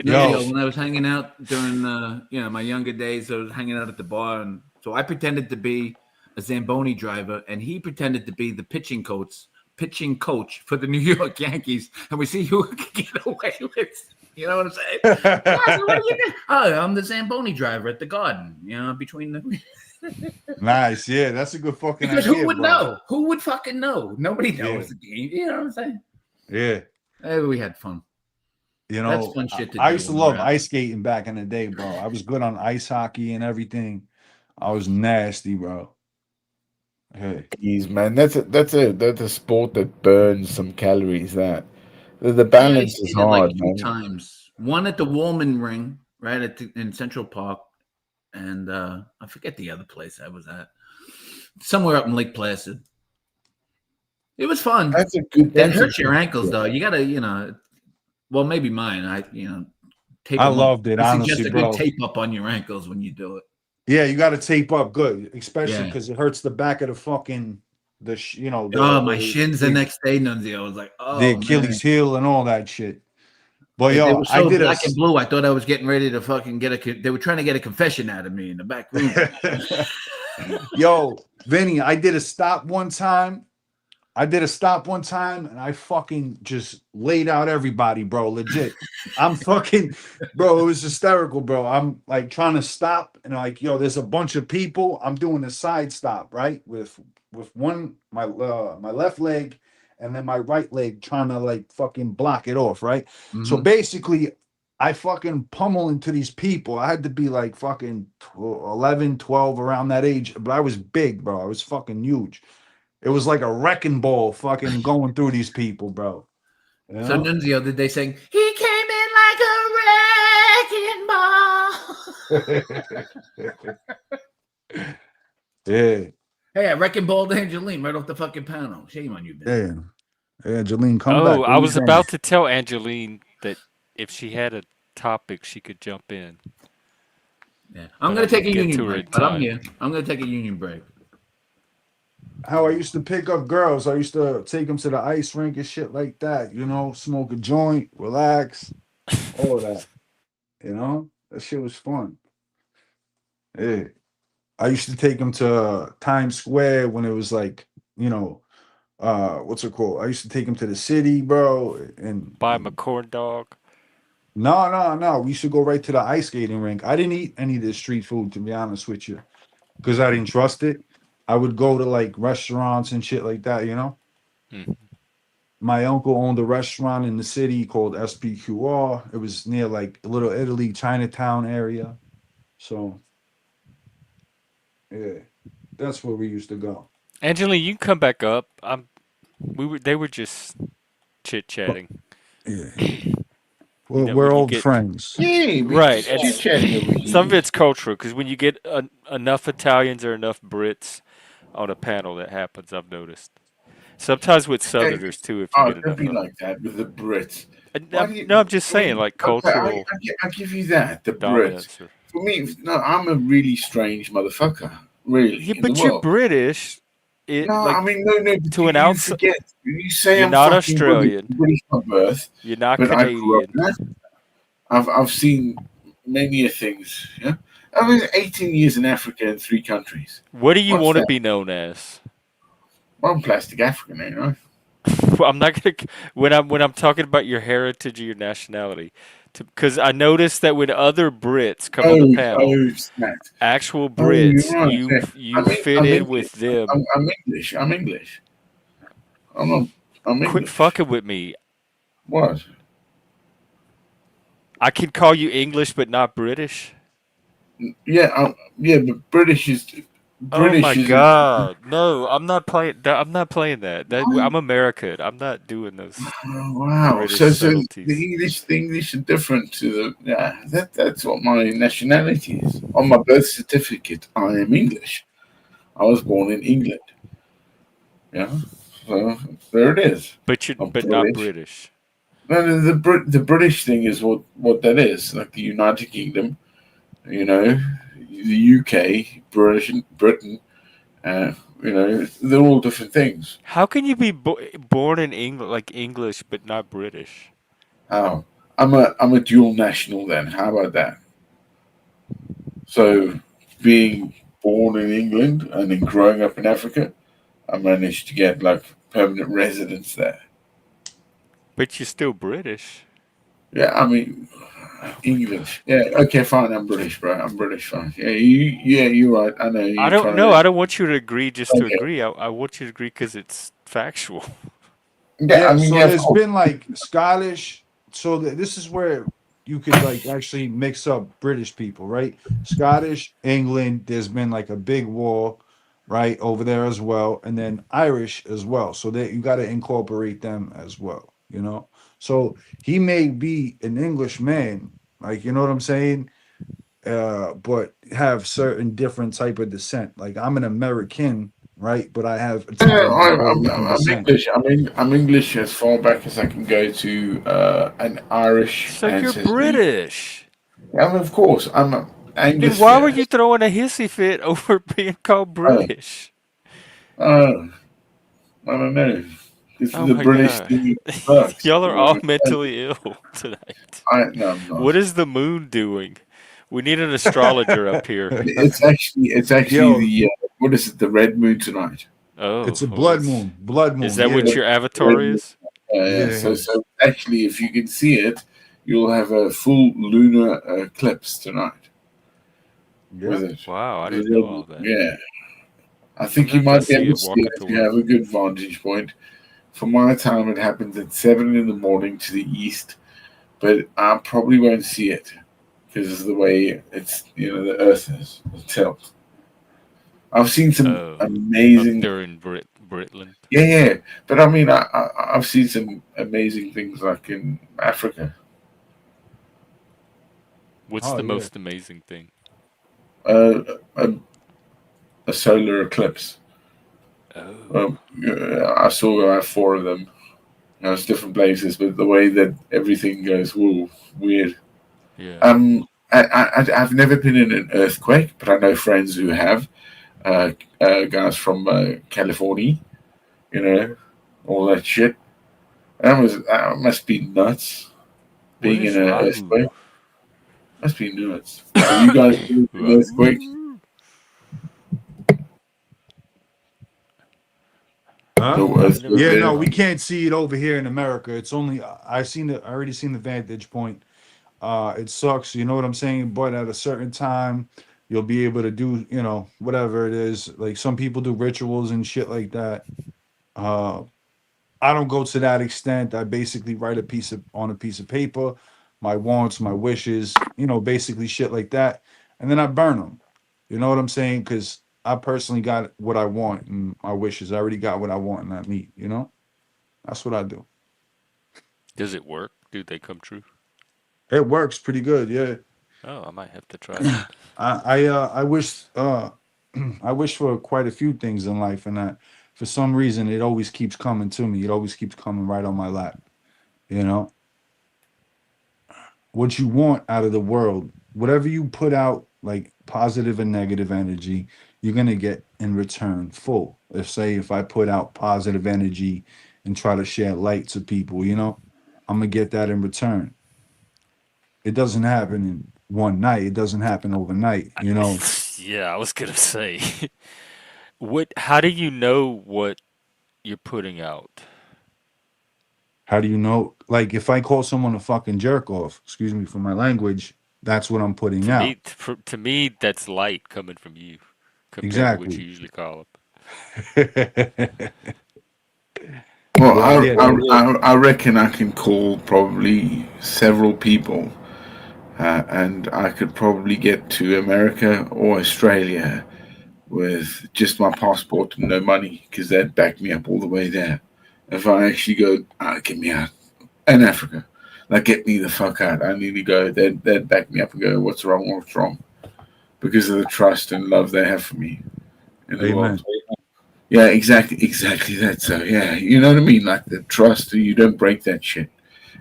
Nunzio, when I was hanging out during my younger days, I was hanging out at the bar, and so I pretended to be a Zamboni driver, and he pretended to be the pitching coach for the New York Yankees, and we see who could get away with. You know what I'm saying? Yeah, so what are you doing? Oh, I'm the Zamboni driver at the Garden. Between the. nice. Yeah, that's a good fucking Because idea. who would bro. know? Who would fucking know? Nobody knows the game. You know what I'm saying? Yeah. We had fun. You That's know, fun shit to I do used to when love we're out. ice skating back in the day, bro. I was good on ice hockey and everything. I was nasty, bro. Hey. Jeez, man, that's a sport that burns some calories. That the I balance is skated hard, like 2 man. times. One at the Woolman Ring, right in Central Park, and I forget the other place I was at. Somewhere up in Lake Placid. It was fun. That's a good. It hurts your ankles though. You gotta, well, maybe mine. Tape I them up. loved it, I honestly, suggest a bro. good tape up on your ankles when you do it. Yeah, you got to tape up good, especially Yeah. because it hurts the back of the fucking my shins the next day, Nunzio. I was like, the Achilles heel and all that shit. But They yo, were so I did black and blue. I thought I was getting ready to fucking they were trying to get a confession out of me in the back room. Yo, Vinny, I did a stop one time. And I fucking just laid out everybody, bro. Legit. I'm fucking, bro. It was hysterical, bro. I'm like trying to stop, and like, yo, there's a bunch of people. I'm doing a side stop, right, with one my left leg, and then my right leg, trying to like fucking block it off, right. So basically, I fucking pummel into these people. I had to be like fucking 11, 12 around that age, but I was big, bro. I was fucking huge. It was like a wrecking ball fucking going through these people, bro. You know? So Nunzio, did they sing, he came in like a wrecking ball? Yeah. Hey, I wrecking balled Angeline right off the fucking panel. Shame on you, man. Yeah. Angeline, come back. Oh, I was about to tell Angeline that if she had a topic, she could jump in. Yeah. I'm going to take a union break, but I'm here. I'm going to take a union break. How I used to pick up girls. I used to take them to the ice rink and shit like that. You know, smoke a joint, relax, all of that. You know, that shit was fun. Yeah. I used to take them to Times Square when it was like, what's it called? I used to take them to the city, bro. And buy them a corn dog. No. We used to go right to the ice skating rink. I didn't eat any of the street food, to be honest with you, because I didn't trust it. I would go to like restaurants and shit like that, you know. My uncle owned a restaurant in the city called SPQR. It was near like Little Italy, Chinatown area. So, yeah, that's where we used to go. Angela, you can come back up. They were just chit chatting. Yeah. Well, we're old friends. Yeah, right. Some of it. it's cultural because when you get enough Italians or enough Brits on a panel, that happens. I've noticed. Sometimes with Southerners too, if you get enough. Don't be like that with the Brits. No, I'm just saying, like cultural. I give you that. The Brits. For me, no, I'm a really strange motherfucker. Really. Yeah, but you're British. No, I like mean, no, but to an you outside. forget. You say You're I'm not fucking British, Australian. British by birth, You're not but I grew up Canadian. in Africa. I've seen many things. Yeah, I was 18 years in Africa in 3 countries. What do you What's want to that? be known as? Well, I'm plastic African, you know. Well, I'm not gonna when I'm talking about your heritage or your nationality, because I noticed that when other Brits come on the panel, Snap. actual Oh, you're Brits, right. you Yeah. you fit I'm in English. with them. I'm English. I'm English. I'm not. I'm Quit English. fucking with me. What? I can call you English, but not British. Yeah, yeah, but Oh my British is a god, no! I'm not playing. I'm not playing that. I'm American. I'm not doing those oh, wow. British subtleties. The English are different to the yeah. That's what my nationality is. On my birth certificate, I am English. I was born in England. Yeah, so there it is. I'm But not British. British. No, the British thing is what that is. Like the United Kingdom, you know, the UK, Britain. They're all different things. How can you be born in England like English but not British? Oh, I'm a dual national then. How about that? So, being born in England and then growing up in Africa, I managed to get like permanent residence there. But you're still British. Yeah, I mean Oh my god. English. Yeah, okay, fine. I'm British, bro. I'm British, fine. Yeah, you're right. I know I you're don't trying know. I to. don't want you to agree just to Okay. agree. I want you to agree because it's factual. Yeah, I Yeah, mean, so yeah, of there's course. been like Scottish. So this is where you could like actually mix up British people, right? Scottish, England. There's been like a big war, right, over there as well, and then Irish as well. So that you got to incorporate them as well, you know. So he may be an English man, like you know what I'm saying, but have certain different type of descent. Like I'm an American, right, but I have No, Italian and Puerto Rican I'm descent. English. I'm English as far back as I can go to an Irish So you're ancestry. British. Yeah, of course, I'm a Then why were Anglosphere. you throwing a hissy fit over being called Oh, British? oh, I don't know. This is Oh the my British god. thing that works. Y'all are all mentally ill tonight. No, I'm What not. is the moon doing? We need an astrologer up here. It's actually Yo, the what is it? The red moon tonight. it's Oh, a well, blood moon. Blood is moon. that what Yeah. your The red avatar moon. is? Yeah. Yeah. So actually, if you can see it, you'll have a full lunar eclipse tonight with Yeah. it. Wow, I The didn't know red all moon. that. Yeah. I I'm think you not gonna might be see able it to see it walking to if you work. have a good vantage point. For my time, it happens at 7 in the morning to the east, but I probably won't see it because of the way it's, the Earth is the tilt. I've seen some Oh, up amazing, there in Britland. yeah, but I mean, I've seen some amazing things like in Africa. What's Oh the yeah. most amazing thing? Uh, a, a solar eclipse. Oh, I saw about 4 of them. It's different places, but the way that everything goes, whoa, weird. yeah. I've never been in an earthquake, but I know friends who have. Guys from California, you know, all that shit. That must be nuts. What Being is in an Rahu? earthquake must be nuts. Have you guys been in an earthquake? Rahu. Huh? No I've never earthquake Yeah, heard there. no, of we it. can't see it over here in America. It's only I already seen the vantage point. It sucks, you know what I'm saying? But at a certain time, you'll be able to do, whatever it is. Like some people do rituals and shit like that. Uh, I don't go to that extent. I basically write on a piece of paper, my wants, my wishes, basically shit like that, and then I burn them. You know what I'm saying? Because I personally got what I want and my wishes. I already got what I want and I need. That's what I do. Does it work? Do they come true? It works pretty good. Yeah. Oh, I might have to try that. I wish I wish for quite a few things in life, and that for some reason it always keeps coming to me. It always keeps coming right on my lap. You know what you want out of the world, whatever you put out, like positive and negative energy, you're gonna get in return full. If I put out positive energy and try to share light to people, I'm gonna get that in return. It doesn't happen in one night. It doesn't happen overnight. Yeah, I was gonna say. How do you know what you're putting out? How do you know? Like, if I call someone a fucking jerk off, excuse me for my language, that's what I'm putting out. To me, that's light coming from you compared to what you Exactly. usually call Well, But yeah, I reckon I can call probably several people, and I could probably get to America or Australia with just my passport and no money, because they'd back me up all the way there. If I actually go, get me out, and Africa, like get me the fuck out. I need to go. They'd back me up and go, what's wrong? What's wrong? Because of the trust and love they have for me in the world. amen. Yeah, exactly that. So yeah, you know what I mean. Like the trust, you don't break that shit.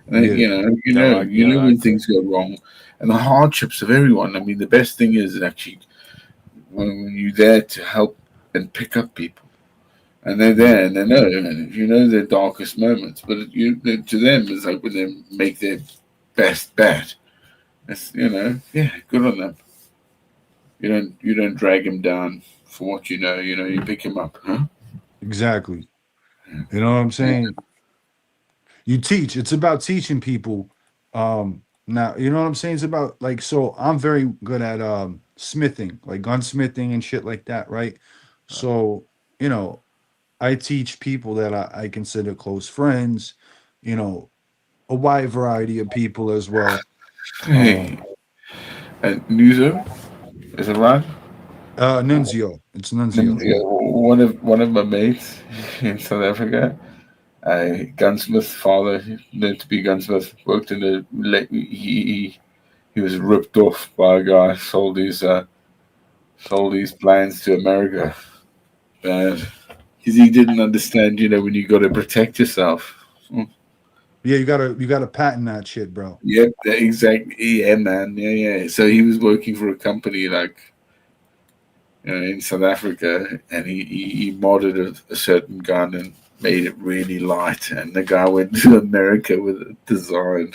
And, Yeah, No, I you get know it. when things go wrong, and the hardships of everyone. I mean, the best thing is actually when you're there to help and pick up people, and they're there and they know, and you know their darkest moments. But to them, it's like when they make their best bet. It's yeah, good on them. You don't drag them down for what you know. You pick him up, huh? exactly. You know what I'm saying? You teach. It's about teaching people. Now, you know what I'm saying? It's about like, so I'm very good at smithing, like gunsmithing and shit like that, right? So, you know, I teach people that I consider close friends, you know, a wide variety of people as well. Hey, and NUNZIO, is it right? Nunzio. It's Nunzio. Yeah, one of my mates in South Africa, a gunsmith father, learned to be a gunsmith, worked in the he was ripped off by a guy, sold his plans to America, bad, because he didn't understand, when you got to protect yourself. Yeah, you gotta patent that shit, bro. Yep, exactly. Yeah, man. Yeah. So he was working for a company like in South Africa, and he modded a certain gun and made it really light. And the guy went to America with a design.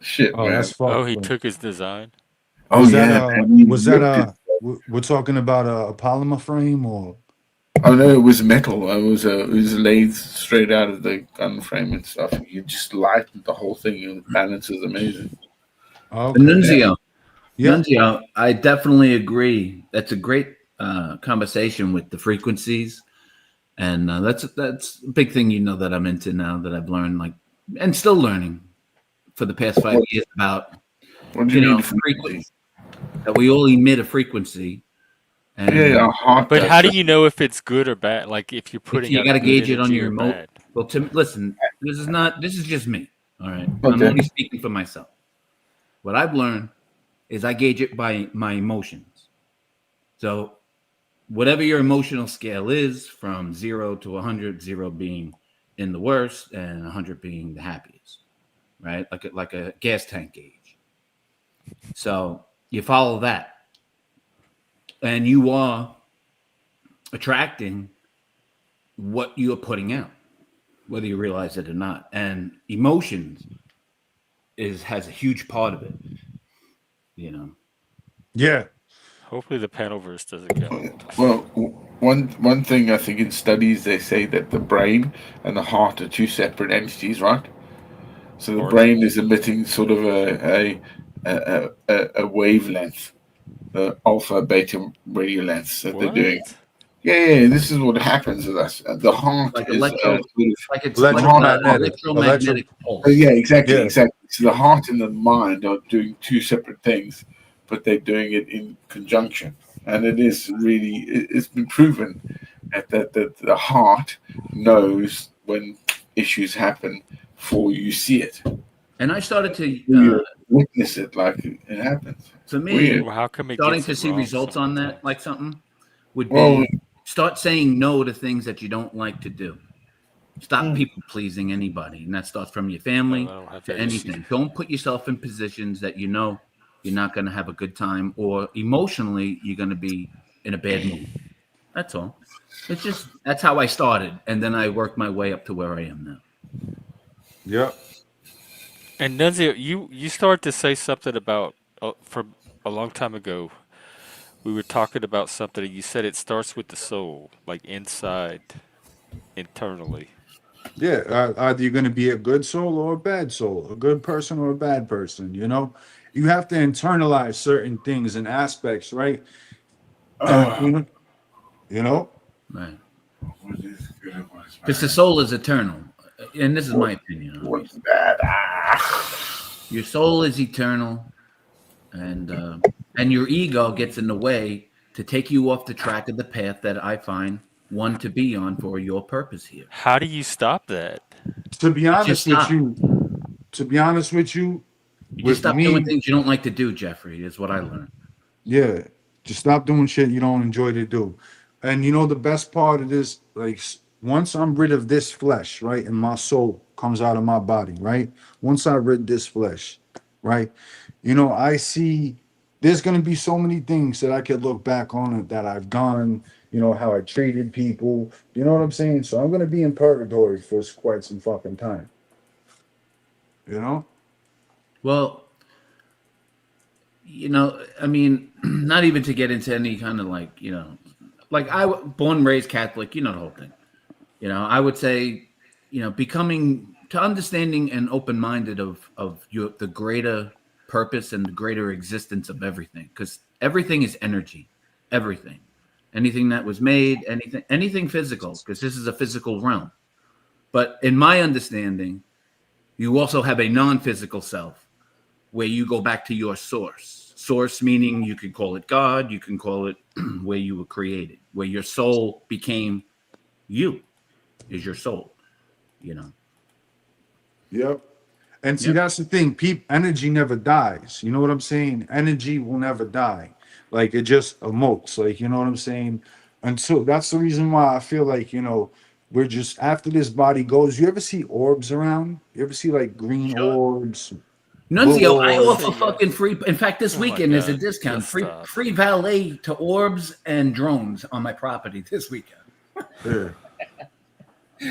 Shit, Oh, that's man. Oh, fucked, he bro. took his design. Oh Was that yeah, man. He was that ripped it. we're talking about a polymer frame or Oh no, it was metal. It was laid straight out of the gun frame and stuff. You just lightened the whole thing, and the balance is amazing. oh, The okay. Yeah. Yeah. Nunzio, I definitely agree. That's a great conversation with the frequencies, and that's a big thing. That I'm into now that I've learned, like, and still learning for the past 5 years about What do you mean frequency, frequency? that we all emit a frequency, Yeah, and our heart But does how do that. you know if it's good or bad? Like if you're if putting you out got to good gauge it on energy your or remote. bad? Well, Tim, listen, this is just me. All right, I'm Okay. only speaking for myself. What I've learned is I gauge it by my emotions. So whatever your emotional scale is, from 0 to 100, 0 being in the worst and 100 being the happiest, right? Like a gas tank gauge. So you follow that, and you are attracting what you're putting out, whether you realize it or not. And emotions has a huge part of it, you know. Yeah. Hopefully the Panelverse doesn't get old. Well, one thing I think in studies they say that the brain and the heart are two separate entities, right? So the Or brain is emitting sort of a wavelength, the alpha beta radio lengths that they're doing. what? Yeah, this is what happens with us. The heart Like is electro, sort of like it's the like heart. an Electromagnetic. Electro. electromagnetic pulse. Yeah, exactly, Yeah. exactly. So the heart and the mind are doing two separate things, but they're doing it in conjunction. And it is really, it's been proven that the heart knows when issues happen before you see it. And I started You to, witness it like it happens. for It's weird. me, Well, how come it starting gets to it see wrong results so on many that, times? like something, would Well, be start saying no to things that you don't like to do. Stop mm, people pleasing anybody, and that starts from your Oh, I family don't have to that issue. anything. Don't put yourself in positions that you're not going to have a good time, or emotionally, you're going to be in a bad mood. That's all. It's just that's how I started, and then I worked my way up to where I am now. Yep. And Nunzio, you started to say something about from a long time ago. We were talking about something, and you said it starts with the soul, like inside, internally. Yeah. Either you're going to be a good soul or a bad soul, a good person or a bad person. You know, you have to internalize certain things and aspects, right? You know, you know. Right. Because the soul is eternal, and this is my opinion. Obviously. Your soul is eternal, and your ego gets in the way to take you off the track of the path that I find one to be on for your purpose here. How do you stop that? To be You just honest with stop. you, to be honest with you, You just with stop doing me, things you don't like to do, Jeffrey, is what I learned. yeah, just stop doing shit you don't enjoy to do. And you know the best part of this, like once I'm rid of this flesh, right, and my soul comes out of my body, right? Once I rid this flesh, right, you know, I see there's gonna be so many things that I could look back on it that I've done. You know how I treated people. You know what I'm saying? So I'm gonna be in purgatory for quite some fucking time. You know? Well, I mean, not even to get into any kind of like, like born and raised Catholic, the whole thing. I would say, becoming to understanding and open minded of the greater purpose and the greater existence of everything, because everything is energy, everything, anything that was made, anything physical, because this is a physical realm. But in my understanding, you also have a non-physical self where you go back to your source. Source meaning you could call it God, you can call it where you were created, where your soul became you, is your soul, you know. Yep. And see, Yep. that's the thing. Energy never dies. You know what I'm saying? Energy will never die. Like it just emotes. Like, you know what I'm saying? And so that's the reason why I feel like, we're just after this body goes. You ever see orbs around? You ever see like green Sure. orbs, blue Nunzio, I orbs? offer fucking free. In fact, this Oh my weekend is a God! discount. Just Free stop. free valet to orbs and drones on my property this weekend. Yeah.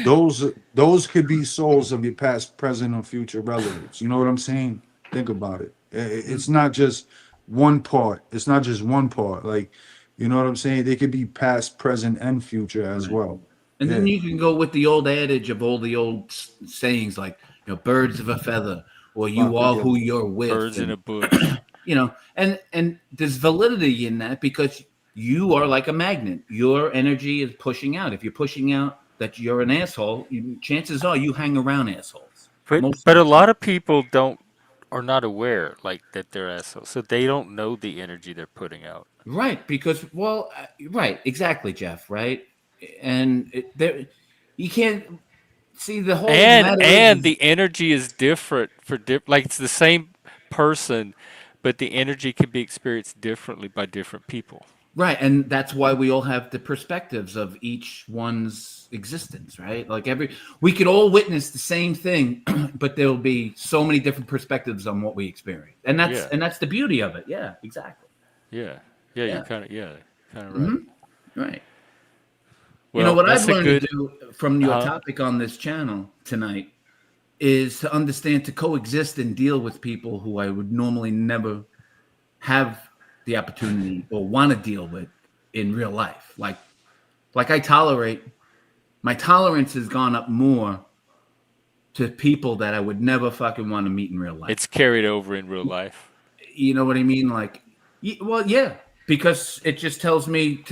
Those could be souls of your past, present, or future relatives. You know what I'm saying? Think about it. It's not just one part. It's not just one part. Like, you know what I'm saying? They could be past, present, and future as Right. well. And then Yeah. you can go with the old adage of all the old sayings like, birds of a feather, or you Flock are who together. you're with, Birds in and a bush. and there's validity in that because you are like a magnet. Your energy is pushing out. If you're pushing out that you're an asshole, chances are you hang around assholes most of But the a time. lot of people don't are not aware like that they're assholes, so they don't know the energy they're putting out. Right, because right, exactly, Jeff. Right, and there you can't see the whole matter And is the energy is different for like it's the same person, but the energy can be experienced differently by different people. right, and that's why we all have the perspectives of each one's existence, right? Like we could all witness the same thing, but there will be so many different perspectives on what we experience, and that's Yeah, and that's the beauty of it. Yeah, exactly. yeah, yeah. Yeah, You're kind of right. hmm right. Well, What I've that's a learned to good. do from your Uh huh. topic on this channel tonight is to understand to coexist and deal with people who I would normally never have the opportunity or want to deal with in real life. Like my tolerance has gone up more to people that I would never fucking want to meet in real life. It's carried over in real life. You know what I mean? Like, well, yeah, because it just tells me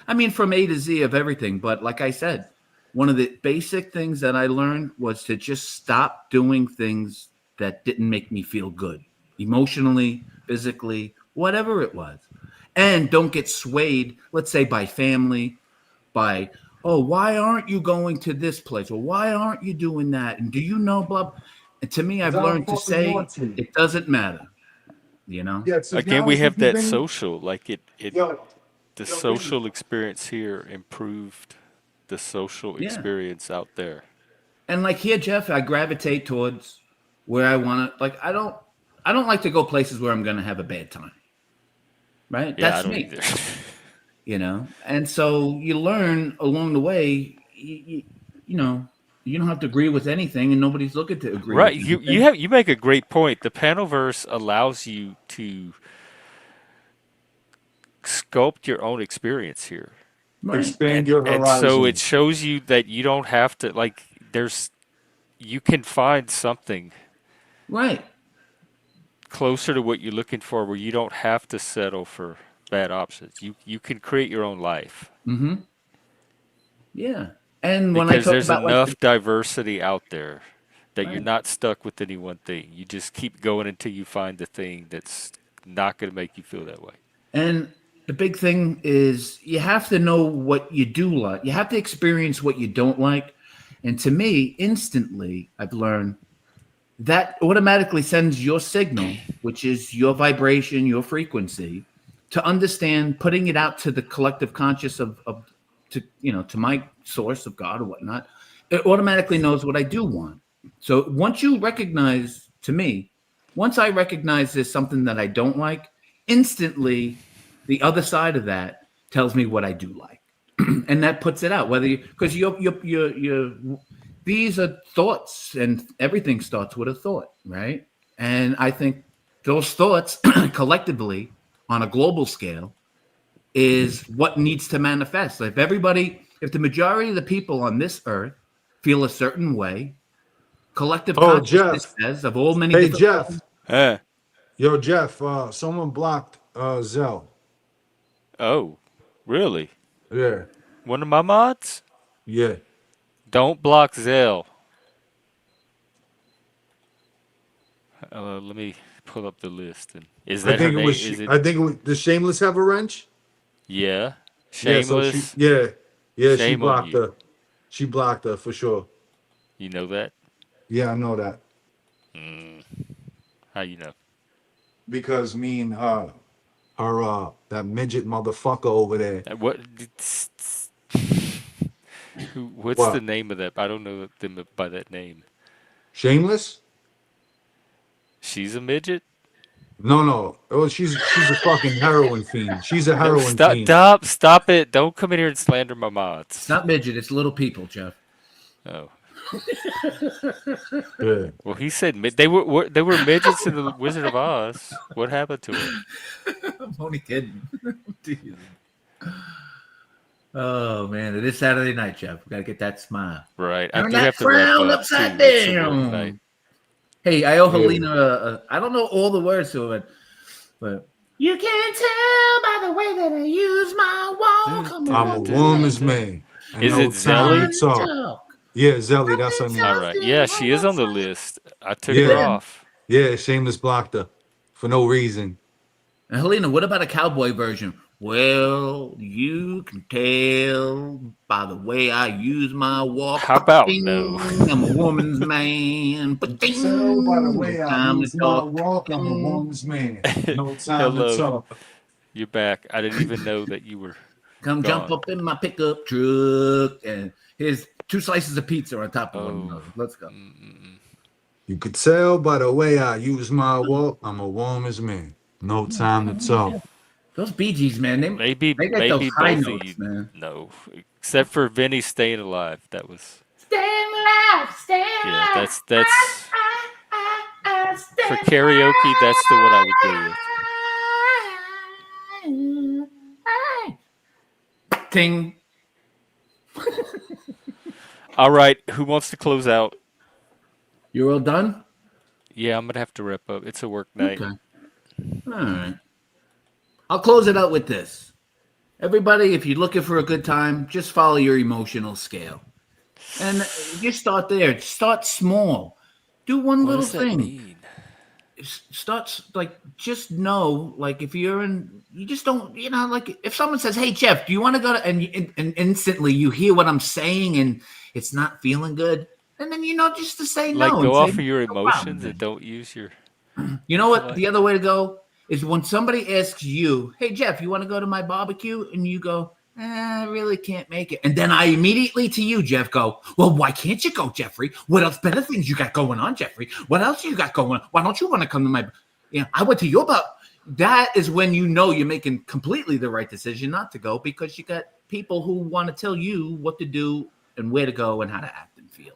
I mean, from A to Z of everything. But like I said, one of the basic things that I learned was to just stop doing things that didn't make me feel good emotionally, physically, whatever it was. And don't get swayed, let's say, by family, by, oh, why aren't you going to this place? Or why aren't you doing that? And do you know, blah? And to me, Because I've I don't learned to fucking say want to. it doesn't matter, you know? Yeah, to be Again, we honest with have you, that Vinny. social, like Yo, the Vinny. social experience here improved the social Yeah. experience out there. And like here, Jeff, I gravitate towards where I want to, like, I don't, I don't like to go places where I'm going to have a bad time. Right? Yeah, I That's don't me. either. You know, and so you learn along the way. You know, you don't have to agree with anything, and nobody's looking to agree Right. with You anything. you make a great point. The Panelverse allows you to sculpt your own experience here. Right. Expand your And so it horizon. shows you that you don't have to like there's you can find something Right. closer to what you're looking for where you don't have to settle for bad options. You can create your own life Mm-hmm. Yeah. And when I because talk there's about like enough diversity out there that you're right. not stuck with any one thing. You just keep going until you find the thing that's not going to make you feel that way. And the big thing is you have to know what you do like. You have to experience what you don't like. And to me, instantly, I've learned that automatically sends your signal, which is your vibration, your frequency, to understand, putting it out to the collective conscious of to to my source of God or whatnot. It automatically knows what I do want. So once you recognize, to me, once I recognize there's something that I don't like, instantly the other side of that tells me what I do like. And that puts it out, whether you, because you're these are thoughts, and everything starts with a thought, right? And I think those thoughts collectively on a global scale is what needs to manifest. If the majority of the people on this earth feel a certain way, collective Oh, consciousness Jeff. says of all many Hey, different Jeff. levels. Huh. Yo, Jeff. Someone blocked Zell. Oh, really? Yeah. One of my mods? Yeah. Don't block Zell. Let me pull up the list. And is I that her think it name? was. Is it? I think it was. Does Shameless have a wrench? Yeah. Yeah. So she. Shameless. Yeah. Yeah. She Shame on blocked you. her. She blocked her for sure. You know that? Yeah, I know that How you know? because me and that midget motherfucker over there. What? What's the What? name of that? I don't know them by that name. Shameless? She's a midget. No, no. Oh, she's a fucking heroin fiend. She's a No, heroin stop, fiend. stop, stop it! Don't come in here and slander my It's mods. not midget, it's little people, Jeff. Oh, Yeah. well, he said they were midgets in the Wizard of Oz. What happened to them? I'm only kidding. Oh man, it is Saturday night, Jeff. We gotta get that smile. Right, I Turn do that have to wrap frown up upside too. It's a work down. night. Hey, I owe Yeah. Helena. I don't know all the words to it, but you can tell by the way that I use my walk. I'm a woman's man. And Is no it time Zelly? to talk. Yeah, Zelly, that's her name. All right, yeah, she is on the list. I took Yeah. her off. Yeah, Shameless blocked her for no reason. And Helena, what about a cowboy version? Well, you can tell by the way I use my walk. How about Ding, no? I'm a woman's man. Ding, So by the way I time use to my talk. walk, I'm a woman's man. No time to Hello, talk. you're back. I didn't even know that you were Come jump gone. up in my pickup truck, and here's 2 slices of pizza on top of one Oh. another. Let's go. You could tell by the way I use my walk, I'm a woman's man. No time to talk. Those Bee Gees, man, Maybe they got those high both of notes, you. man. No, except for Vinny staying alive. That was Staying alive, staying yeah. alive. That's for karaoke. That's the one I would go with. Ting. All right, who wants to close out? You're all done? Yeah, I'm gonna have to wrap up. It's a work night. Okay. All right. I'll close it out with this. Everybody, if you're looking for a good time, just follow your emotional scale. And just start there. Start small. Do one What little does that thing. mean? Start like just know, like if you're in, you just don't, like if someone says, "Hey Jeff, do you want to go to," and instantly you hear what I'm saying and it's not feeling good, and then just to say Like no. go and off say, of your "No problem, emotions then." and don't use your. You know what? What? The other way to go is when somebody asks you, "Hey Jeff, you want to go to my barbecue?" and you go, I really can't make it. And then I immediately to you, Jeff, go, well, why can't you go, Jeffrey? What else better things you got going on, Jeffrey? What else you got going on? Why don't you want to come to my I went to your bar. That is when you know you're making completely the right decision not to go, because you got people who want to tell you what to do and where to go and how to act and feel.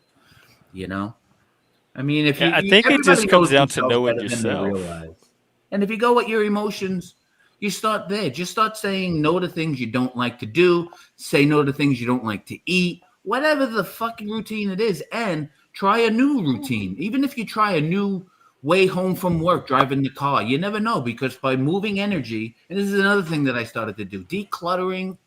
I mean, if Yeah, I think it everybody just comes knows down to themselves knowing better than they yourself. realize. And if you go with your emotions, you start there. Just start saying no to things you don't like to do. Say no to things you don't like to eat. Whatever the fucking routine it is, and try a new routine. Even if you try a new way home from work, driving the car, you never know, because by moving energy, and this is another thing that I started to do, decluttering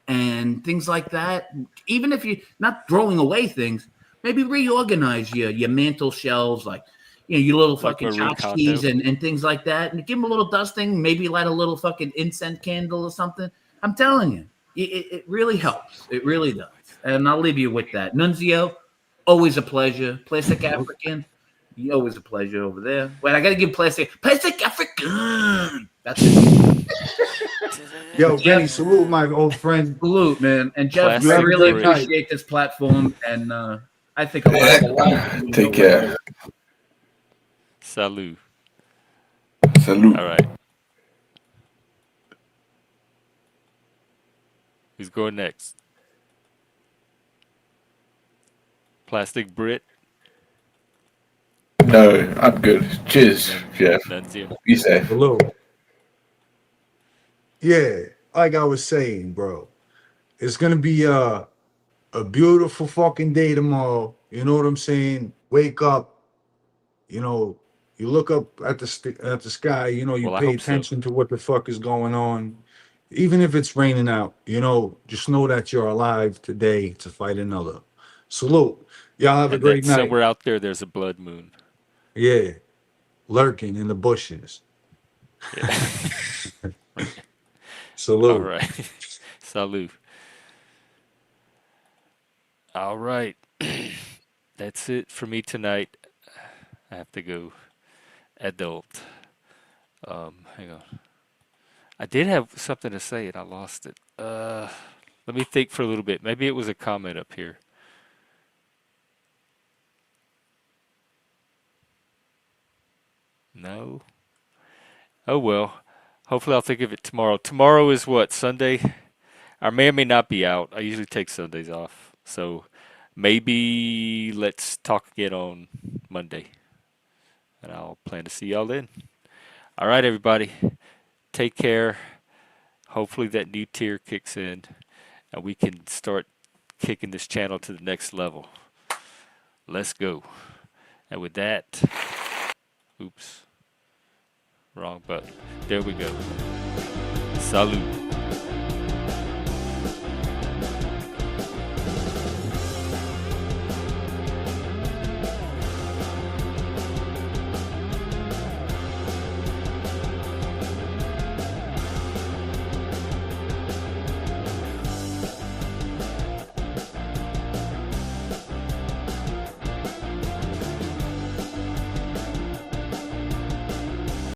and things like that. Even if you're not throwing away things, maybe reorganize your mantle shelves, like your little Like fucking Marie Kondo. tchotchkes and things like that, and give them a little dusting. Maybe light a little fucking incense candle or something. I'm telling you, it really helps. It really does. And I'll leave you with that. Nunzio, always a pleasure. Plastic African, always a pleasure over there. Wait, I got to give Plastic African. That's it. Yo, Benny, Jeff, salute my old friend. salute, man. And Jeff, You I Plastic have a really great Brit. night. appreciate this platform, and I think a lot of people know Take what it care. is. Salut. Salute. All right. Who's going next? Plastic Brit. No, I'm good. Cheers, Jeff. Nunzio. Be safe. Hello. Yeah, like I was saying, bro, it's gonna be a beautiful fucking day tomorrow. You know what I'm saying? Wake up, you know, you look up at at the sky, you Well, I pay hope so. attention to what the fuck is going on. Even if it's raining out, just know that you're alive today to fight another. Salute. Y'all have a And that great night. somewhere out there, there's a blood moon. Yeah, lurking in the bushes. Yeah. All Salute. right. Salut. All right. That's it for me tonight. I have to go adult. Hang on. I did have something to say and I lost it. Let me think for a little bit. Maybe it was a comment up here. No. Oh well. Hopefully I'll think of it tomorrow. Tomorrow is what? Sunday? I may or may not be out. I usually take Sundays off. So maybe let's talk again on Monday. And I'll plan to see y'all then. All right, everybody. Take care. Hopefully that new tier kicks in and we can start kicking this channel to the next level. Let's go. And with that, oops, wrong button. There we go. Salute.